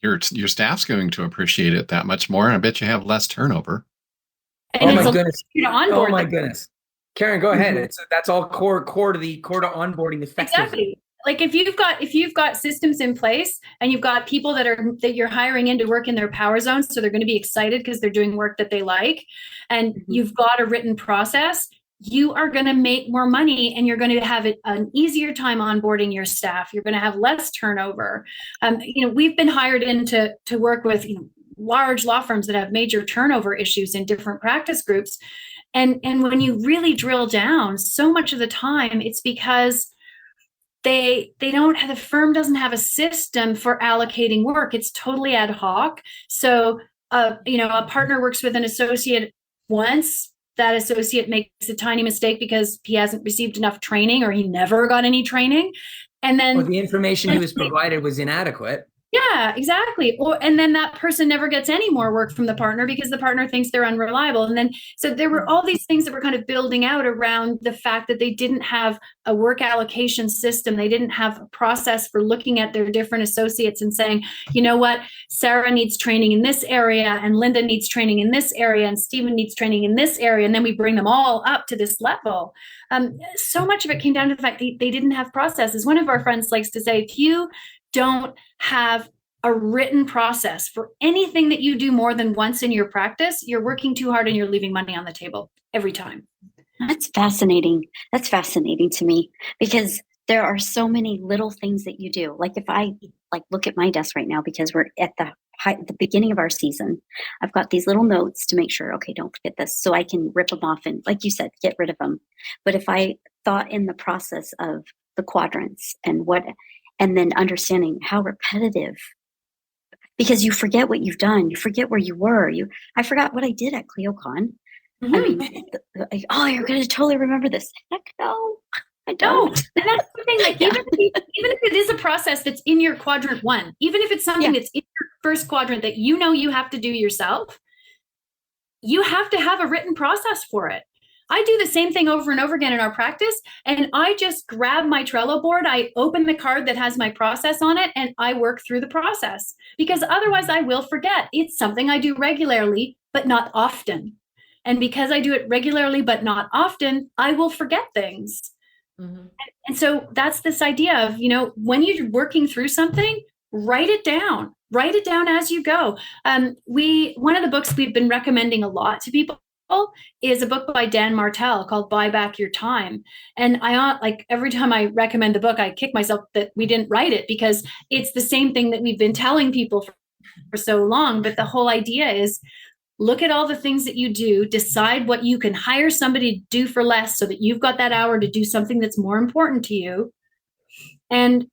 Speaker 6: your staff's going to appreciate it that much more. I bet you have less turnover.
Speaker 4: And
Speaker 3: oh my goodness!
Speaker 4: Oh
Speaker 3: my goodness, Karen, go ahead. That's all core to onboarding effectively.
Speaker 4: Exactly. Like if you've got systems in place and you've got people that you're hiring in to work in their power zones, so they're going to be excited because they're doing work that they like, and you've got a written process, you are going to make more money, and you're going to have an easier time onboarding your staff. You're going to have less turnover. We've been hired in to work with large law firms that have major turnover issues in different practice groups, and when you really drill down, so much of the time it's because the firm doesn't have a system for allocating work. It's totally ad hoc. So, a partner works with an associate once. That associate makes a tiny mistake because he hasn't received enough training, or he never got any training. And then Yeah, exactly. And then that person never gets any more work from the partner because the partner thinks they're unreliable. And then, so there were all these things that were kind of building out around the fact that they didn't have a work allocation system. They didn't have a process for looking at their different associates and saying, you know what, Sarah needs training in this area, and Linda needs training in this area, and Stephen needs training in this area. And then we bring them all up to this level. So much of it came down to the fact they didn't have processes. One of our friends likes to say, if you don't have a written process for anything that you do more than once in your practice, you're working too hard and you're leaving money on the table every time.
Speaker 5: That's fascinating. That's fascinating to me, because there are so many little things that you do. Like if I look at my desk right now, because we're at the beginning of our season, I've got these little notes to make sure, okay, don't forget this, so I can rip them off and, like you said, get rid of them. But if I thought in the process of the quadrants and then understanding how repetitive, because you forget what you've done, you forget where you were. I forgot what I did at CleoCon. I mean, you're going to totally remember this. Heck no, I don't.
Speaker 4: And that's the thing. Like even if it is a process that's in your quadrant 1, even if it's something that's in your first quadrant that you have to do yourself, you have to have a written process for it. I do the same thing over and over again in our practice, and I just grab my Trello board, I open the card that has my process on it, and I work through the process, because otherwise I will forget. It's something I do regularly, but not often. And because I do it regularly, but not often, I will forget things. Mm-hmm. And so that's this idea of, when you're working through something, write it down as you go. One of the books we've been recommending a lot to people is a book by Dan Martell called Buy Back Your Time. And I every time I recommend the book, I kick myself that we didn't write it, because it's the same thing that we've been telling people for so long. But the whole idea is, look at all the things that you do, decide what you can hire somebody to do for less so that you've got that hour to do something that's more important to you. And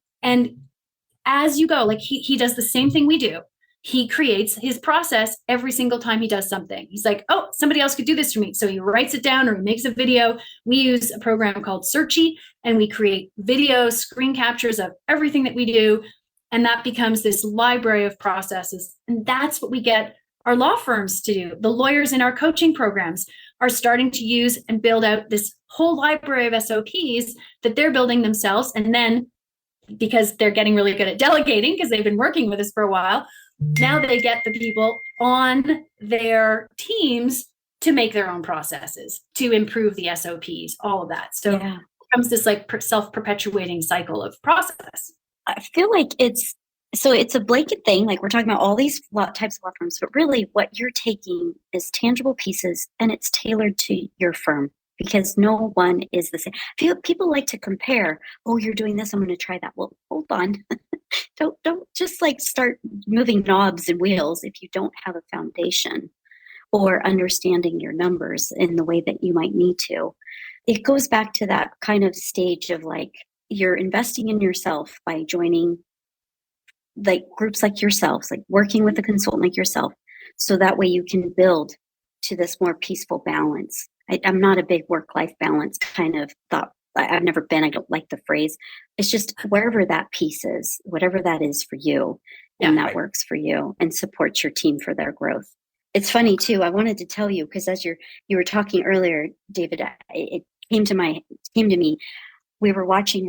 Speaker 4: as you go, like he does the same thing we do. He creates his process every single time he does something. He's like, oh, somebody else could do this for me. So he writes it down or he makes a video. We use a program called Searchy, and we create videos, screen captures of everything that we do. And that becomes this library of processes. And that's what we get our law firms to do. The lawyers in our coaching programs are starting to use and build out this whole library of SOPs that they're building themselves. And then, because they're getting really good at delegating, because they've been working with us for a while, now they get the people on their teams to make their own processes, to improve the SOPs, all of that. So it becomes this self-perpetuating cycle of process.
Speaker 5: I feel like it's a blanket thing. Like we're talking about all these types of law firms, but really what you're taking is tangible pieces, and it's tailored to your firm, because no one is the same. People like to compare. Oh, you're doing this, I'm going to try that. Well, hold on. Don't just start moving knobs and wheels if you don't have a foundation or understanding your numbers in the way that you might need to. it goes back to that kind of stage of like, you're investing in yourself by joining like groups like yourselves, like working with a consultant like yourself. So that way you can build to this more peaceful balance. I'm not a big work-life balance kind of thought. I've never been, I don't like the phrase. It's just wherever that piece is, whatever that is for you, and that works for you and supports your team for their growth. It's funny too. I wanted to tell you, because as you were talking earlier, David, it came to me. We were watching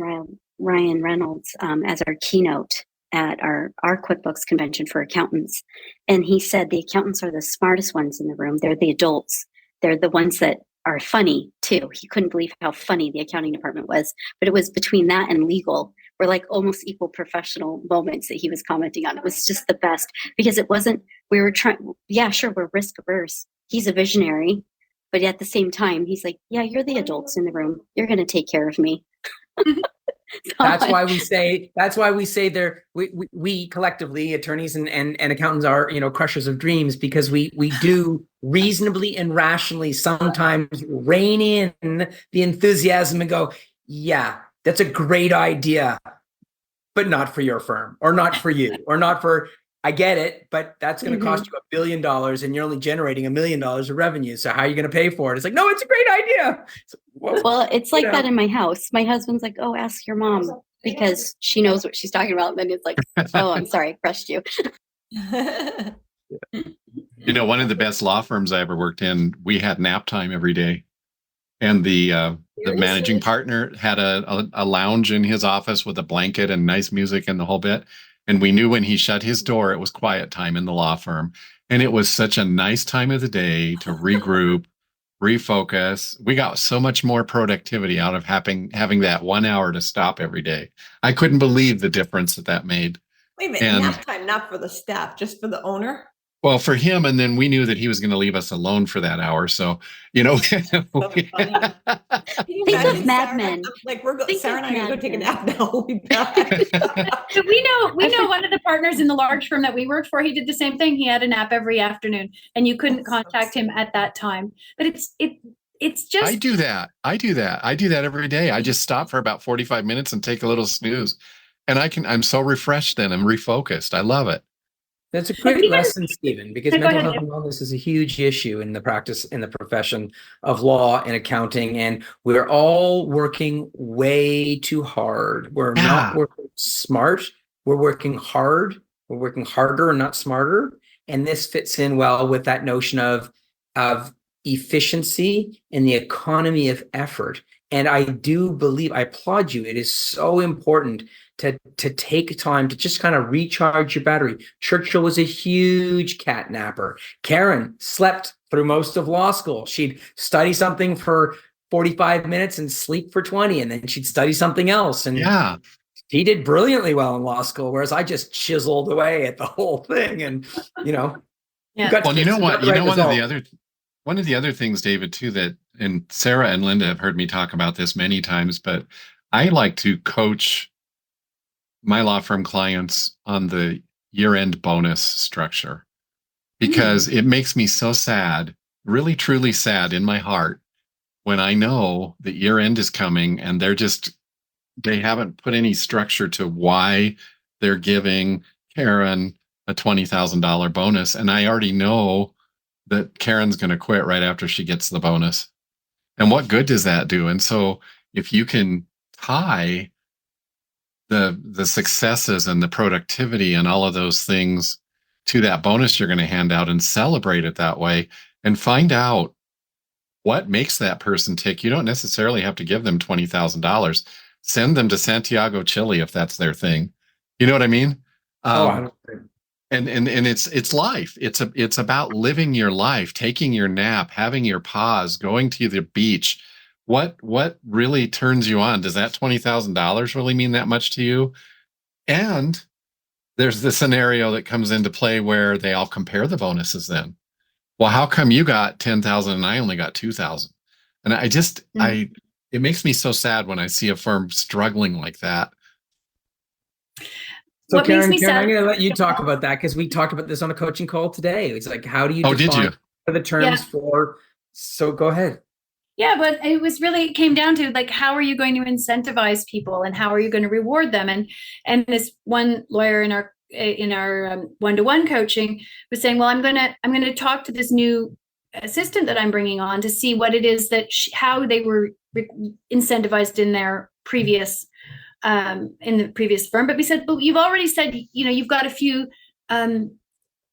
Speaker 5: Ryan Reynolds as our keynote at our QuickBooks convention for accountants. And he said the accountants are the smartest ones in the room. They're the adults. They're the ones that are funny too. He couldn't believe how funny the accounting department was, but it was between that and legal were like almost equal professional moments that he was commenting on. It was just the best because it wasn't, we were trying, yeah, sure, we're risk averse. He's a visionary, but at the same time, he's like, yeah, you're the adults in the room. You're going to take care of me.
Speaker 3: That's why we say we collectively, attorneys and accountants, are, you know, crushers of dreams, because we do reasonably and rationally sometimes rein in the enthusiasm and go, yeah, that's a great idea, but not for your firm, or not for you, or not for, I get it, but that's going to cost you $1 billion and you're only generating $1 million of revenue. So how are you going to pay for it? It's like, no, it's a great idea. So,
Speaker 5: well, it's like that in my house. My husband's like, oh, ask your mom, because she knows what she's talking about. And then it's like, oh, I'm sorry, I crushed you.
Speaker 6: You know, one of the best law firms I ever worked in, we had nap time every day. And the managing partner had a lounge in his office with a blanket and nice music and the whole bit. And we knew when he shut his door, it was quiet time in the law firm. And it was such a nice time of the day to regroup, refocus. We got so much more productivity out of having that 1 hour to stop every day. I couldn't believe the difference that made.
Speaker 2: Wait a minute, nap time, not for the staff, just for the owner?
Speaker 6: Well, for him, and then we knew that he was going to leave us alone for that hour. So, you know,
Speaker 5: Think of Mad Men.
Speaker 2: Like Sarah and I are going to go take a nap now. We'll be back.
Speaker 4: So we know one of the partners in the large firm that we worked for. He did the same thing. He had a nap every afternoon, and you couldn't contact him at that time. But it's just
Speaker 6: I do that every day. I just stop for about 45 minutes and take a little snooze, and I'm so refreshed then. I'm refocused. I love it.
Speaker 3: That's a great lesson, Stephen, because mental health and wellness is a huge issue in the practice, in the profession of law and accounting. And we're all working way too hard. We're not working smart. We're working hard. We're working harder and not smarter. And this fits in well with that notion of efficiency and the economy of effort. And I do believe, I applaud you. It is so important to take time to just kind of recharge your battery. Churchill was a huge cat napper. Karen slept through most of law school. She'd study something for 45 minutes and sleep for 20, and then she'd study something else. And he did brilliantly well in law school, whereas I just chiseled away at the whole thing. And, you know,
Speaker 6: well, you know what? One of the other things, David, too, that, and Sarah and Linda have heard me talk about this many times, but I like to coach my law firm clients on the year-end bonus structure, because it makes me so sad, really truly sad in my heart, when I know that year-end is coming and they haven't put any structure to why they're giving Karen a $20,000 bonus. And I already know that Karen's going to quit right after she gets the bonus. And what good does that do? And so if you can tie the successes and the productivity and all of those things to that bonus you're going to hand out, and celebrate it that way, and find out what makes that person tick. You don't necessarily have to give them $20,000. Send them to Santiago, Chile, if that's their thing. You know what I mean? And it's life. It's about living your life, taking your nap, having your pause, going to the beach. What really turns you on? Does that $20,000 really mean that much to you? And there's the scenario that comes into play where they all compare the bonuses then. Well, how come you got 10,000 and I only got 2,000? And it makes me so sad when I see a firm struggling like that.
Speaker 3: So Karen, I'm going to let you talk about that, because we talked about this on a coaching call today. It's like, how do you define the terms for, so go ahead.
Speaker 4: Yeah, but it came down to like, how are you going to incentivize people and how are you going to reward them? And this one lawyer in our one-to-one coaching was saying, well, I'm going to talk to this new assistant that I'm bringing on to see what it is that how they were incentivized in their previous in the previous firm. But we said, but you've already said, you've got a few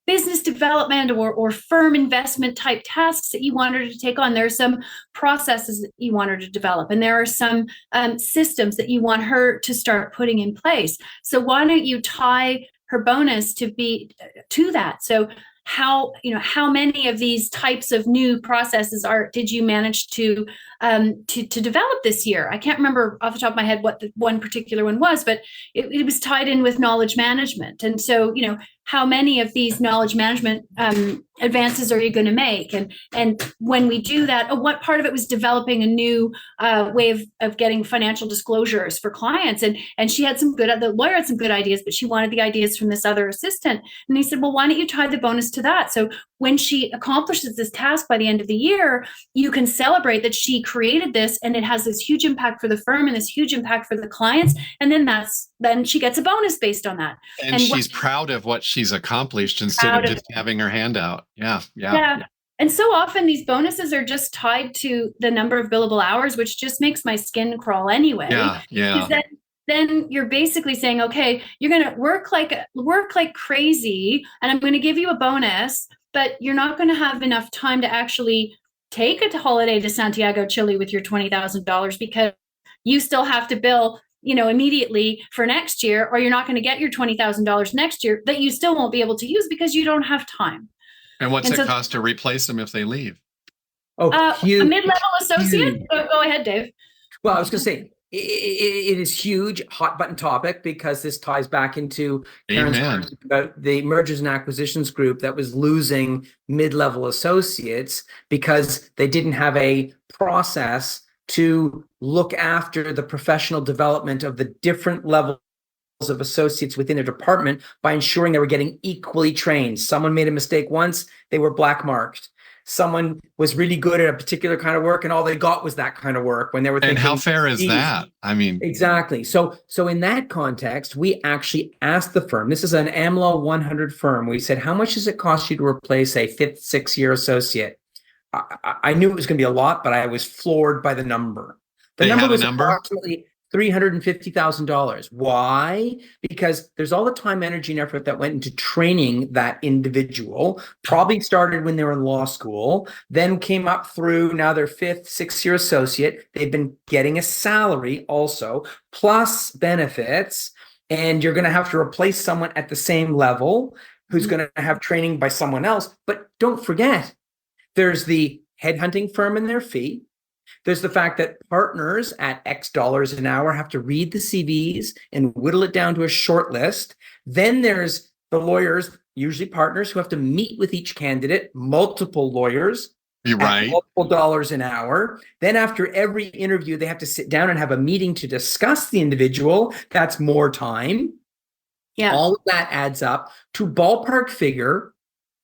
Speaker 4: business development or firm investment type tasks that you want her to take on. There are some processes that you want her to develop, and there are some systems that you want her to start putting in place. So why don't you tie her bonus to that? So how many of these types of new processes did you manage to develop this year? I can't remember off the top of my head what the one particular one was, but it was tied in with knowledge management. And so, how many of these knowledge management advances are you going to make? And when we do that, what part of it was developing a new way of getting financial disclosures for clients? And she had the lawyer had some good ideas, but she wanted the ideas from this other assistant. And he said, well, why don't you tie the bonus to that? So when she accomplishes this task by the end of the year, you can celebrate that she created this and it has this huge impact for the firm and this huge impact for the clients. And then she gets a bonus based on that.
Speaker 6: And she's proud of what she's accomplished instead of just having her hand out. Yeah.
Speaker 4: And so often these bonuses are just tied to the number of billable hours, which just makes my skin crawl anyway.
Speaker 6: Yeah.
Speaker 4: Then you're basically saying, okay, you're going to work like crazy, and I'm going to give you a bonus, but you're not going to have enough time to actually take a holiday to Santiago, Chile with your $20,000 because you still have to bill, immediately for next year, or you're not going to get your $20,000 next year that you still won't be able to use because you don't have time.
Speaker 6: And what's it cost to replace them if they leave?
Speaker 4: Huge, a mid-level associate? Go ahead, Dave.
Speaker 3: Well, I was going to say, it is huge, hot button topic, because this ties back into Karen's about the mergers and acquisitions group that was losing mid-level associates because they didn't have a process to look after the professional development of the different levels of associates within a department by ensuring they were getting equally trained. Someone made a mistake once, they were black marked. Someone was really good at a particular kind of work and all they got was that kind of work when they were thinking.
Speaker 6: And how fair is that? I mean,
Speaker 3: exactly. So in that context, we actually asked the firm, this is an AmLaw 100 firm. We said, how much does it cost you to replace a 5th, 6th year associate? I knew it was going to be a lot, but I was floored by the number. The number was approximately $350,000. Why? Because there's all the time, energy, and effort that went into training that individual. Probably started when they were in law school, then came up through, now they're 5th, 6th year associate. They've been getting a salary also, plus benefits, and you're going to have to replace someone at the same level who's going to have training by someone else. But don't forget, there's the headhunting firm and their fee. There's the fact that partners at X dollars an hour have to read the CVs and whittle it down to a short list. Then there's the lawyers, usually partners, who have to meet with each candidate, multiple lawyers.
Speaker 6: You're right.
Speaker 3: Multiple dollars an hour. Then after every interview, they have to sit down and have a meeting to discuss the individual. That's more time.
Speaker 4: Yeah.
Speaker 3: All of that adds up to ballpark figure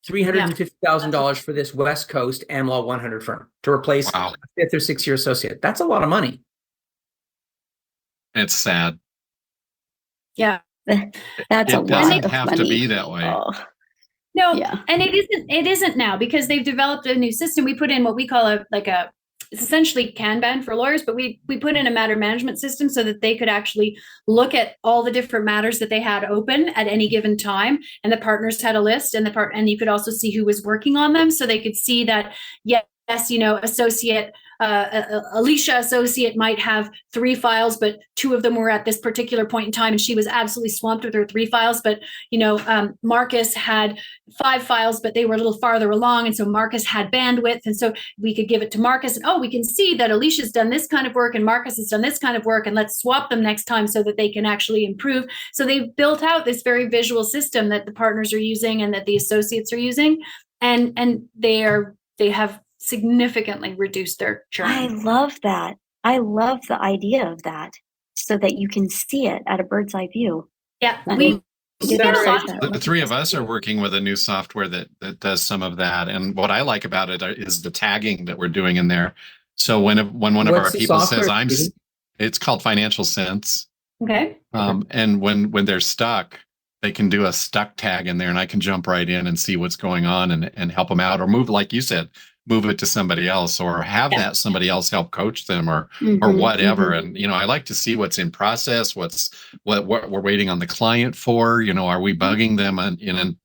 Speaker 3: $350,000 for this West Coast AmLaw 100 firm to replace a 5th or 6th year associate. That's a lot of money.
Speaker 6: It's sad.
Speaker 4: Yeah.
Speaker 5: That's a lot of money. It
Speaker 6: doesn't have to be that way.
Speaker 5: Oh.
Speaker 4: No,
Speaker 5: yeah.
Speaker 4: And it isn't now, because they've developed a new system. We put in what we call it's essentially Kanban for lawyers, but we put in a matter management system so that they could actually look at all the different matters that they had open at any given time. And the partners had a list, and you could also see who was working on them. So they could see that, yes, associate, Alicia associate might have 3 files, but 2 of them were at this particular point in time, and she was absolutely swamped with her 3 files. But Marcus had 5 files, but they were a little farther along, and so Marcus had bandwidth, and so we could give it to Marcus. And we can see that Alicia's done this kind of work, and Marcus has done this kind of work, and let's swap them next time so that they can actually improve. So they've built out this very visual system that the partners are using and that the associates are using, and they have significantly reduced their churn.
Speaker 5: I love that. I love the idea of that, so that you can see it at a bird's eye view.
Speaker 4: Yeah,
Speaker 6: the 3 of us are working with a new software that does some of that. And what I like about it is the tagging that we're doing in there. So when one of
Speaker 3: What's
Speaker 6: our
Speaker 3: the
Speaker 6: people says,
Speaker 3: software, Stephen?
Speaker 6: it's called Financial Sense.
Speaker 4: Okay.
Speaker 6: And when they're stuck, they can do a stuck tag in there, and I can jump right in and see what's going on and help them out, or move, like you said, move it to somebody else, or have that somebody else help coach them, or whatever. And I like to see what's in process, what we're waiting on the client for. Are we bugging them in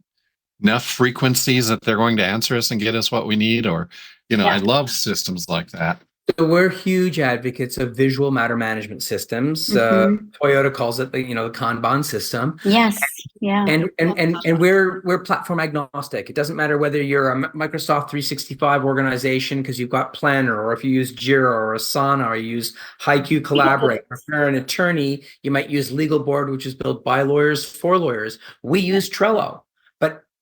Speaker 6: enough frequencies that they're going to answer us and get us what we need? Or I love systems like that.
Speaker 3: So we're huge advocates of visual matter management systems. Toyota calls it the Kanban system.
Speaker 5: Yes. Yeah.
Speaker 3: And we're platform agnostic. It doesn't matter whether you're a Microsoft 365 organization because you've got Planner, or if you use Jira or Asana, or you use HiQ Collaborate. If you're an attorney, you might use Legal Board, which is built by lawyers for lawyers. We use Trello.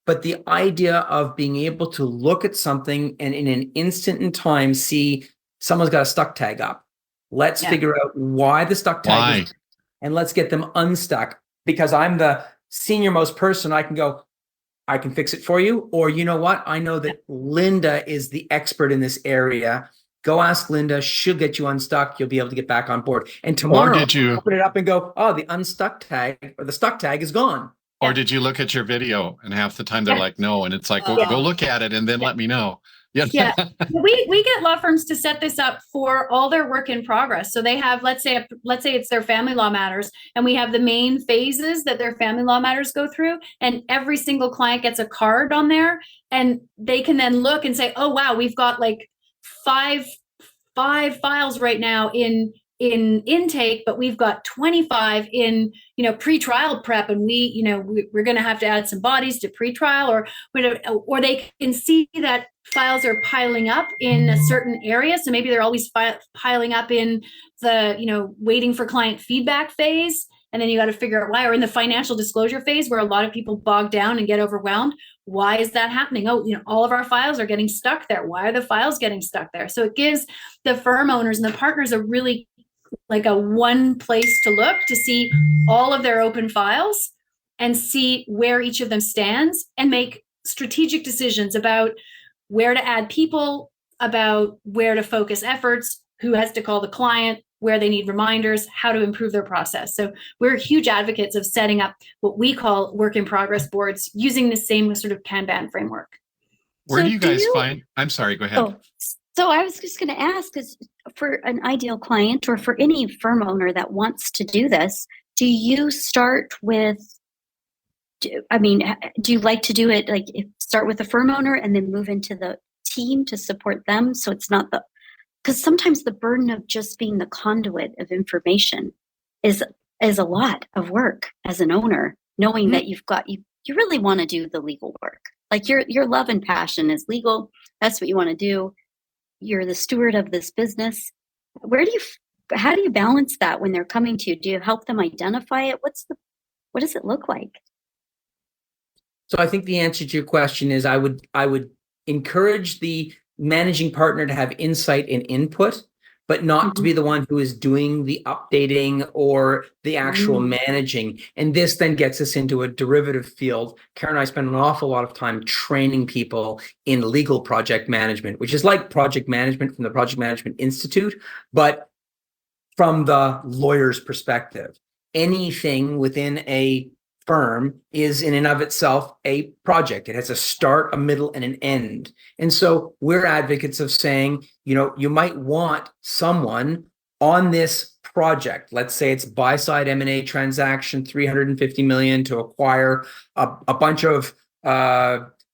Speaker 3: But the idea of being able to look at something and in an instant in time see someone's got a stuck tag up. Let's figure out why the stuck tag is, and let's get them unstuck. Because I'm the senior most person, I can fix it for you. Or you know what? I know that Linda is the expert in this area. Go ask Linda. She'll get you unstuck. You'll be able to get back on board. And tomorrow, open it up and go, oh, the unstuck tag or the stuck tag is gone.
Speaker 6: Or did you look at your video? And half the time they're like, no. And it's like, well, go look at it and then let me know.
Speaker 4: Yeah. We get law firms to set this up for all their work in progress. So they have, let's say it's their family law matters, and we have the main phases that their family law matters go through, and every single client gets a card on there, and they can then look and say, oh wow, we've got like five files right now in intake, but we've got 25 in pre-trial prep, and we're going to have to add some bodies to pre-trial, or whatever. Or they can see that files are piling up in a certain area, so maybe they're always piling up in the waiting for client feedback phase, and then you got to figure out why. Or in the financial disclosure phase, where a lot of people bog down and get overwhelmed. Why is that happening? Oh, all of our files are getting stuck there. Why are the files getting stuck there? So it gives the firm owners and the partners a really like a one place to look to see all of their open files and see where each of them stands, and make strategic decisions about where to add people, about where to focus efforts, who has to call the client, where they need reminders, how to improve their process. So we're huge advocates of setting up what we call work in progress boards using the same sort of Kanban framework.
Speaker 6: Where do you guys find? I'm sorry, go ahead.
Speaker 5: Oh, so I was just going to ask, is for an ideal client or for any firm owner that wants to do this, do you start with, do you like to do it like start with the firm owner and then move into the team to support them? So it's not because sometimes the burden of just being the conduit of information is a lot of work as an owner, knowing that you really want to do the legal work. Like your love and passion is legal. That's what you want to do. You're the steward of this business. How do you balance that when they're coming to you? Do you help them identify it? What does it look like?
Speaker 3: So I think the answer to your question is I would encourage the managing partner to have insight and input, but not to be the one who is doing the updating or the actual managing. And this then gets us into a derivative field. Karen and I spend an awful lot of time training people in legal project management, which is like project management from the Project Management Institute, but from the lawyer's perspective. Anything within a firm is in and of itself a project. It has a start, a middle, and an end. And so we're advocates of saying, you might want someone on this project. Let's say it's buy-side M&A transaction, $350 million to acquire a bunch of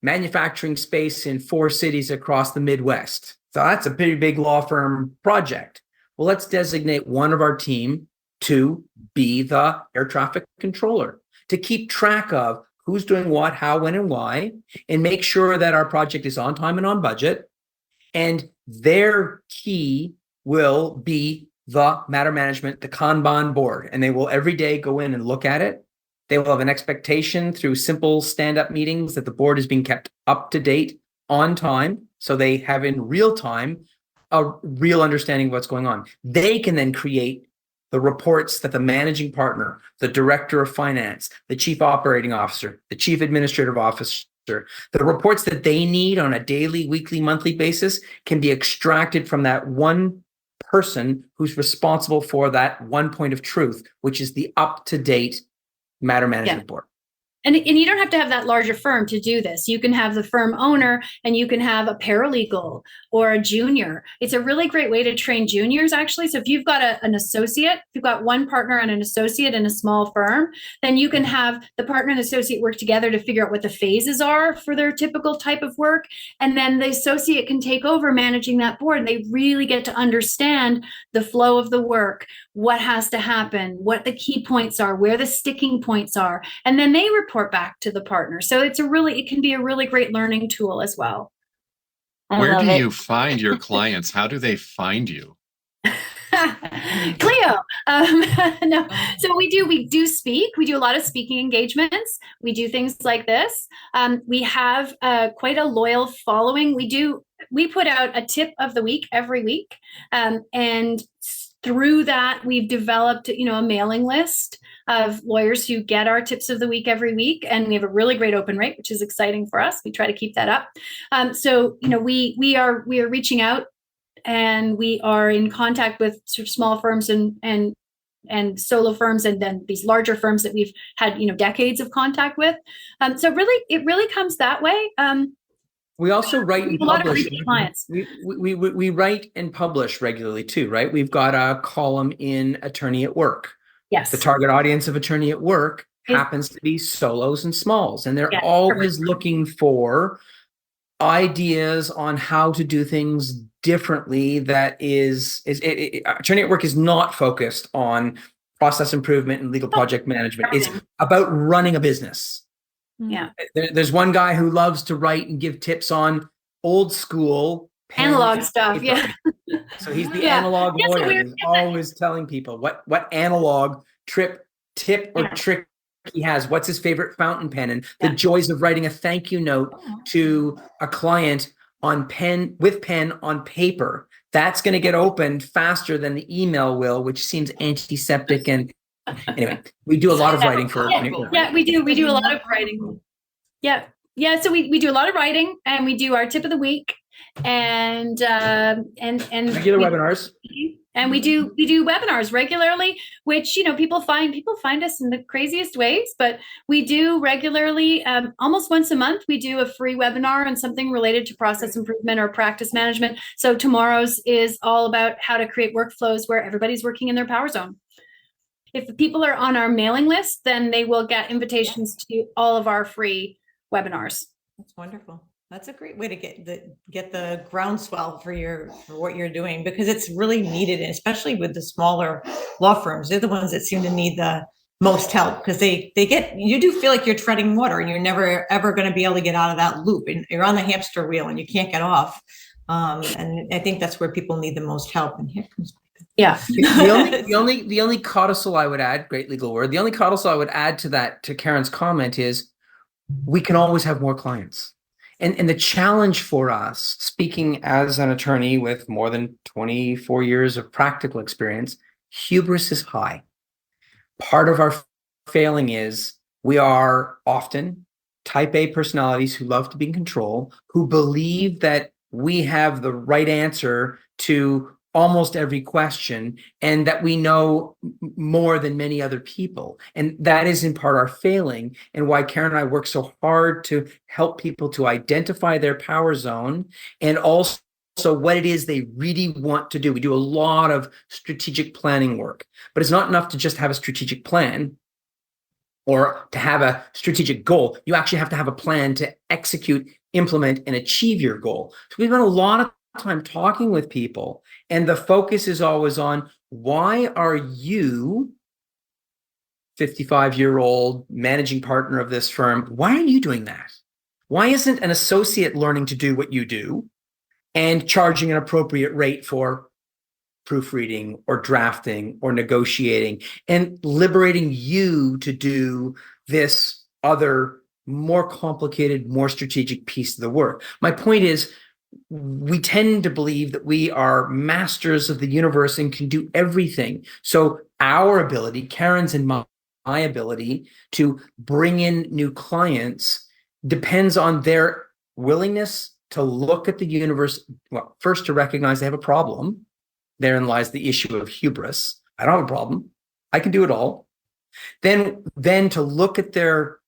Speaker 3: manufacturing space in 4 cities across the Midwest. So that's a pretty big law firm project. Well, let's designate one of our team to be the air traffic controller, to keep track of who's doing what, how, when, and why, and make sure that our project is on time and on budget. And their key will be the matter management, the Kanban board, and they will every day go in and look at it. They will have an expectation through simple stand-up meetings that the board is being kept up to date on time, so they have in real time a real understanding of what's going on. They can then create the reports that the managing partner, the director of finance, the chief operating officer, the chief administrative officer The reports that they need on a daily, weekly, monthly basis can be extracted from that one person who's responsible for that one point of truth, which is the up-to-date matter management report.
Speaker 4: And you don't have to have that larger firm to do this. You can have the firm owner and you can have a paralegal or a junior. It's a really great way to train juniors, actually. So if you've got an associate, if you've got one partner and an associate in a small firm, then you can have the partner and associate work together to figure out what the phases are for their typical type of work. And then the associate can take over managing that board. And they really get to understand the flow of the work, what has to happen, what the key points are, where the sticking points are. And then they report back to the partner. So it can be a really great learning tool as well.
Speaker 6: Where do you find your clients? How do they find you?
Speaker 4: Cleo. No. So we do speak. We do a lot of speaking engagements. We do things like this. We have quite a loyal following. We put out a tip of the week every week. And through that, we've developed, a mailing list of lawyers who get our tips of the week every week. And we have a really great open rate, which is exciting for us. We try to keep that up. We are reaching out, and we are in contact with sort of small firms and solo firms, and then these larger firms that we've had, decades of contact with. So it really comes that way.
Speaker 3: We also write and publish.
Speaker 4: Clients.
Speaker 3: We write and publish regularly too, right? We've got a column in Attorney at Work.
Speaker 4: Yes.
Speaker 3: The target audience of Attorney at Work happens to be solos and smalls, and they're always looking for ideas on how to do things differently. Attorney at Work is not focused on process improvement and legal project management. It's about running a business.
Speaker 4: Yeah.
Speaker 3: There's one guy who loves to write and give tips on old school
Speaker 4: analog stuff.
Speaker 3: Yeah. So he's the analog lawyer. He's always telling people what analog tip or trick he has. What's his favorite fountain pen, and the joys of writing a thank you note to a client on pen on paper. That's going to get opened faster than the email will, which seems antiseptic. And anyway, we do a lot of writing for.
Speaker 4: Yeah, we do. We do a lot of writing. Yeah. So we do a lot of writing, and we do our tip of the week, and
Speaker 3: regular webinars.
Speaker 4: And we do webinars regularly, which people find us in the craziest ways, but we do regularly. Almost once a month, we do a free webinar on something related to process improvement or practice management. So tomorrow's is all about how to create workflows where everybody's working in their power zone. If the people are on our mailing list, then they will get invitations to all of our free webinars.
Speaker 2: That's wonderful. That's a great way to get the groundswell for what you're doing, because it's really needed, especially with the smaller law firms. They're the ones that seem to need the most help, because you do feel like you're treading water, and you're never ever going to be able to get out of that loop, and you're on the hamster wheel and you can't get off. And I think that's where people need the most help. And here comes.
Speaker 4: Yeah.
Speaker 3: the only codicil I would add, great legal word. The only codicil I would add to Karen's comment is we can always have more clients. And the challenge for us, speaking as an attorney with more than 24 years of practical experience, hubris is high. Part of our failing is we are often type A personalities who love to be in control, who believe that we have the right answer to almost every question, and that we know more than many other people. And that is in part our failing, and why Karen and I work so hard to help people to identify their power zone, and also what it is they really want to do. We do a lot of strategic planning work, but it's not enough to just have a strategic plan or to have a strategic goal. You actually have to have a plan to execute, implement, and achieve your goal. So we've spent a lot of time talking with people, and the focus is always on, why are you, 55-year-old managing partner of this firm, why are you doing that? Why isn't an associate learning to do what you do and charging an appropriate rate for proofreading or drafting or negotiating, and liberating you to do this other, more complicated, more strategic piece of the work? My point is, we tend to believe that we are masters of the universe and can do everything. So our ability, Karen's and my ability to bring in new clients depends on their willingness to look at the universe. Well, first to recognize they have a problem. Therein lies the issue of hubris. I don't have a problem. I can do it all. Then to look at their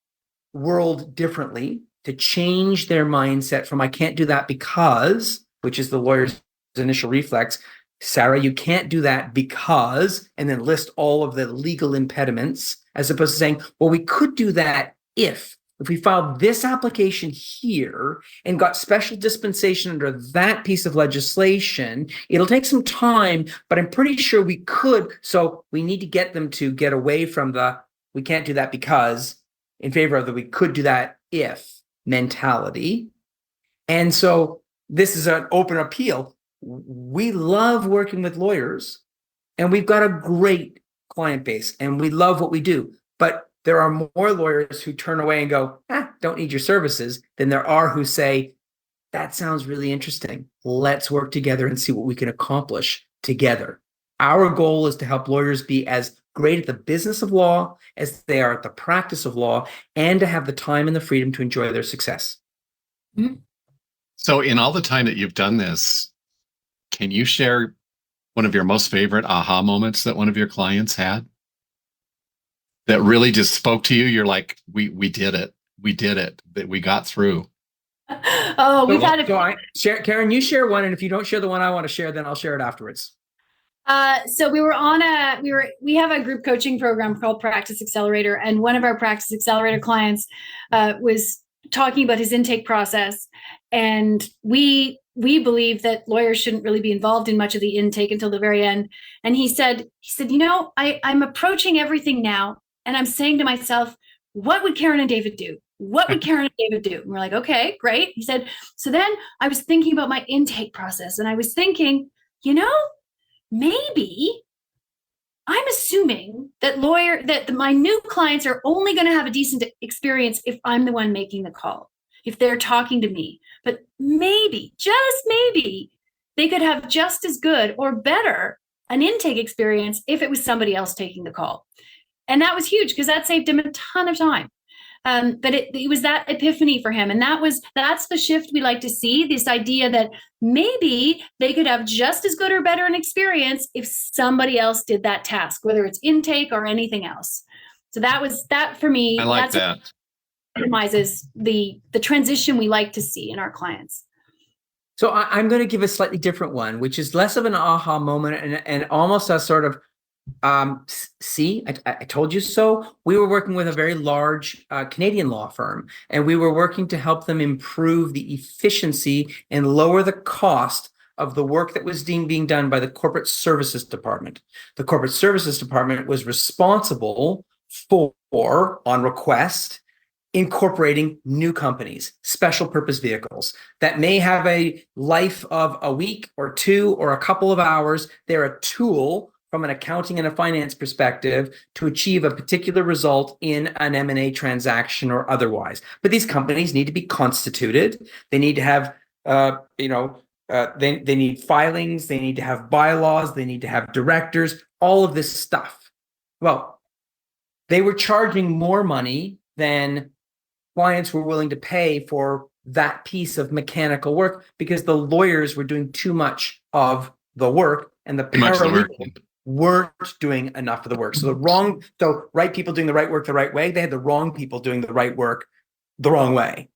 Speaker 3: world differently, to change their mindset from I can't do that because, which is the lawyer's initial reflex, Sarah, you can't do that because, and then list all of the legal impediments, as opposed to saying, well, we could do that if we filed this application here and got special dispensation under that piece of legislation. It'll take some time, but I'm pretty sure we could. So we need to get them to get away from the we can't do that because in favor of the we could do that if mentality. And so this is an open appeal. We love working with lawyers, and we've got a great client base, and we love what we do. But there are more lawyers who turn away and go, don't need your services, than there are who say, that sounds really interesting. Let's work together and see what we can accomplish together. Our goal is to help lawyers be as great at the business of law as they are at the practice of law, and to have the time and the freedom to enjoy their success.
Speaker 6: Mm-hmm. So in all the time that you've done this, can you share one of your most favorite aha moments that one of your clients had that really just spoke to you? You're like, we did it. We did it. That we got through.
Speaker 4: Oh, we've had a
Speaker 3: Karen, you share one, and if you don't share the one I want to share, then I'll share it afterwards.
Speaker 4: So we have a group coaching program called Practice Accelerator, and one of our Practice Accelerator clients was talking about his intake process, and we believe that lawyers shouldn't really be involved in much of the intake until the very end. And he said, I'm approaching everything now, and I'm saying to myself, what would Karen and David do? What would Karen and David do? And we're like, okay, great. He said, so then I was thinking about my intake process, and I was thinking, maybe I'm assuming that my new clients are only going to have a decent experience if I'm the one making the call, if they're talking to me. But maybe, just maybe, they could have just as good or better an intake experience if it was somebody else taking the call. And that was huge because that saved him a ton of time. But it was that epiphany for him. And that's the shift we like to see, this idea that maybe they could have just as good or better an experience if somebody else did that task, whether it's intake or anything else. So that for me.
Speaker 6: I like that.
Speaker 4: Minimizes the transition we like to see in our clients.
Speaker 3: So I'm going to give a slightly different one, which is less of an aha moment and almost a sort of, see, I told you so. We were working with a very large Canadian law firm, and we were working to help them improve the efficiency and lower the cost of the work that was being done by the Corporate Services Department. The Corporate Services Department was responsible for, on request, incorporating new companies, special purpose vehicles that may have a life of a week or two or a couple of hours. They're a tool from an accounting and a finance perspective to achieve a particular result in an M&A transaction or otherwise. But these companies need to be constituted. They need to have, they need filings. They need to have bylaws. They need to have directors, all of this stuff. Well, they were charging more money than clients were willing to pay for that piece of mechanical work because the lawyers were doing too much of the work and the paralegals weren't doing enough of the work. So right people doing the right work the right way, they had the wrong people doing the right work the wrong way.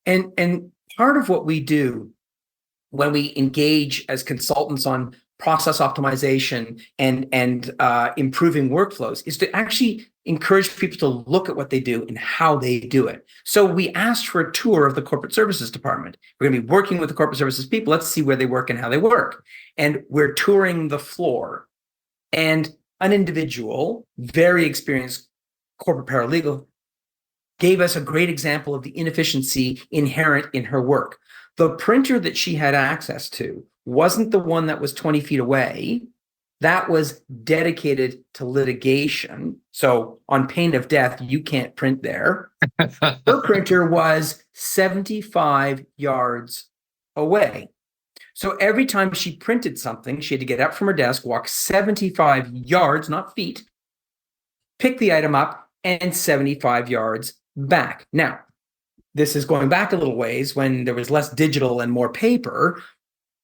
Speaker 3: And part of what we do when we engage as consultants on process optimization and improving workflows is to actually encourage people to look at what they do and how they do it. So we asked for a tour of the Corporate Services Department. We're going to be working with the Corporate Services people. Let's see where they work and how they work. And we're touring the floor. And an individual, very experienced corporate paralegal, gave us a great example of the inefficiency inherent in her work. The printer that she had access to wasn't the one that was 20 feet away. That was dedicated to litigation. So on pain of death, you can't print there. Her printer was 75 yards away. So every time she printed something, she had to get up from her desk, walk 75 yards, not feet, pick the item up, and 75 yards back. Now, this is going back a little ways when there was less digital and more paper,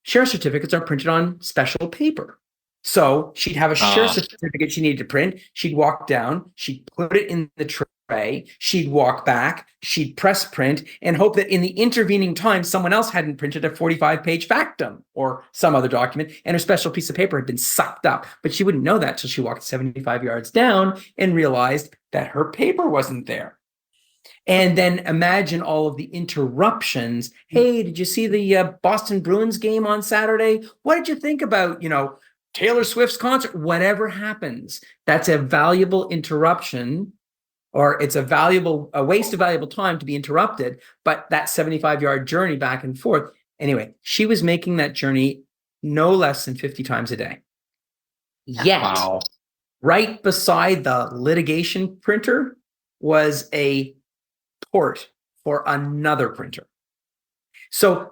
Speaker 3: share certificates are printed on special paper. So she'd have a share certificate she needed to print. She'd walk down, she'd put it in the tray, she'd walk back, she'd press print and hope that in the intervening time, someone else hadn't printed a 45-page factum or some other document and her special piece of paper had been sucked up. But she wouldn't know that till she walked 75 yards down and realized that her paper wasn't there. And then imagine all of the interruptions. Hey, did you see the Boston Bruins game on Saturday? What did you think about, Taylor Swift's concert? Whatever happens, that's a valuable interruption, or it's a waste of valuable time to be interrupted. But that 75-yard journey back and forth. Anyway, she was making that journey no less than 50 times a day. Yet, right beside the litigation printer was a port for another printer. So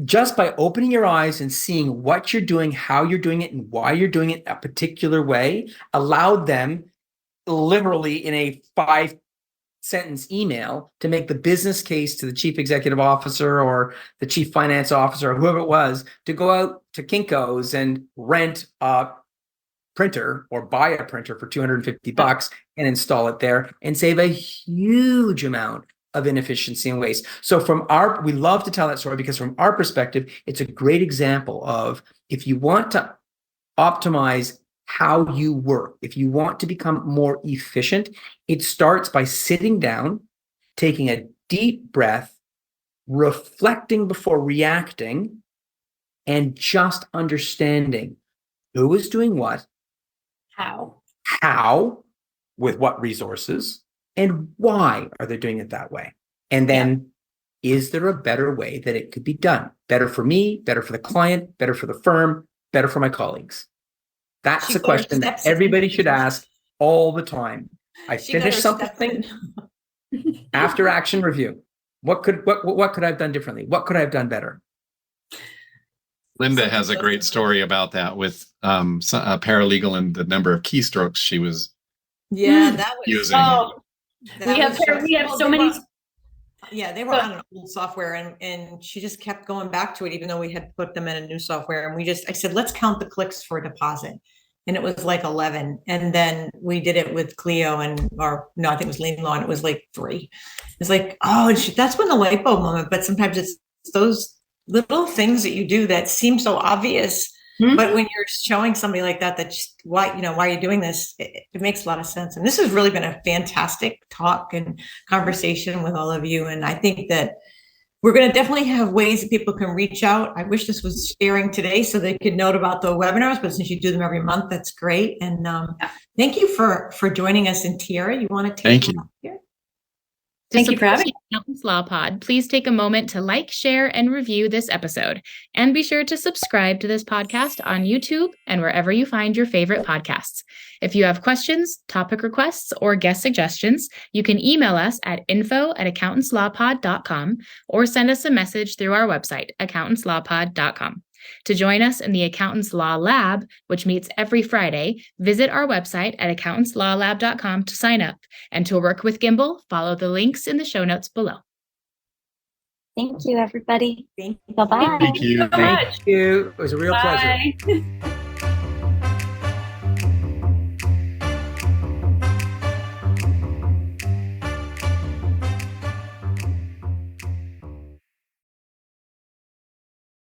Speaker 3: just by opening your eyes and seeing what you're doing, how you're doing it, and why you're doing it a particular way, allowed them literally in a 5-sentence email to make the business case to the chief executive officer or the chief finance officer or whoever it was to go out to Kinko's and rent a printer or buy a printer for $250 and install it there and save a huge amount of inefficiency and waste. So we love to tell that story because from our perspective, it's a great example of if you want to optimize how you work, if you want to become more efficient, it starts by sitting down, taking a deep breath, reflecting before reacting, and just understanding who is doing what, how, with what resources, and why are they doing it that way? And then, is there a better way that it could be done? Better for me, better for the client, better for the firm, better for my colleagues? That's a question that everybody should ask all the time. I finished something, after action review. What could I have done differently? What could I have done better?
Speaker 6: Linda has a great story about that with a paralegal and the number of keystrokes she was
Speaker 2: that was
Speaker 6: using.
Speaker 4: We have so many.
Speaker 2: Yeah, they were on an old software and she just kept going back to it, even though we had put them in a new software. And I said, let's count the clicks for a deposit. And it was like 11. And then we did it with Clio I think it was Lean Law, and it was like 3. It's like, that's when the light bulb moment. But sometimes it's those little things that you do that seem so obvious. Mm-hmm. But when you're showing somebody like that just why are you doing this? It makes a lot of sense. And this has really been a fantastic talk and conversation with all of you. And I think that we're going to definitely have ways that people can reach out. I wish this was sharing today so they could note about the webinars, but since you do them every month, that's great. And thank you for joining us. And Tiara, you want to take it up here?
Speaker 1: Thank you for having me. Accountants Law Pod. Please take a moment to like, share, and review this episode. And be sure to subscribe to this podcast on YouTube and wherever you find your favorite podcasts. If you have questions, topic requests, or guest suggestions, you can email us at info@accountantslawpod.com or send us a message through our website, accountantslawpod.com. To join us in the Accountants Law Lab, which meets every Friday, visit our website at accountantslawlab.com to sign up. And to work with Gimbal, follow the links in the show notes below.
Speaker 5: Thank you, everybody.
Speaker 2: Thank you.
Speaker 5: Bye-bye.
Speaker 6: Thank you.
Speaker 3: Thank you. It was a real pleasure.
Speaker 4: Bye.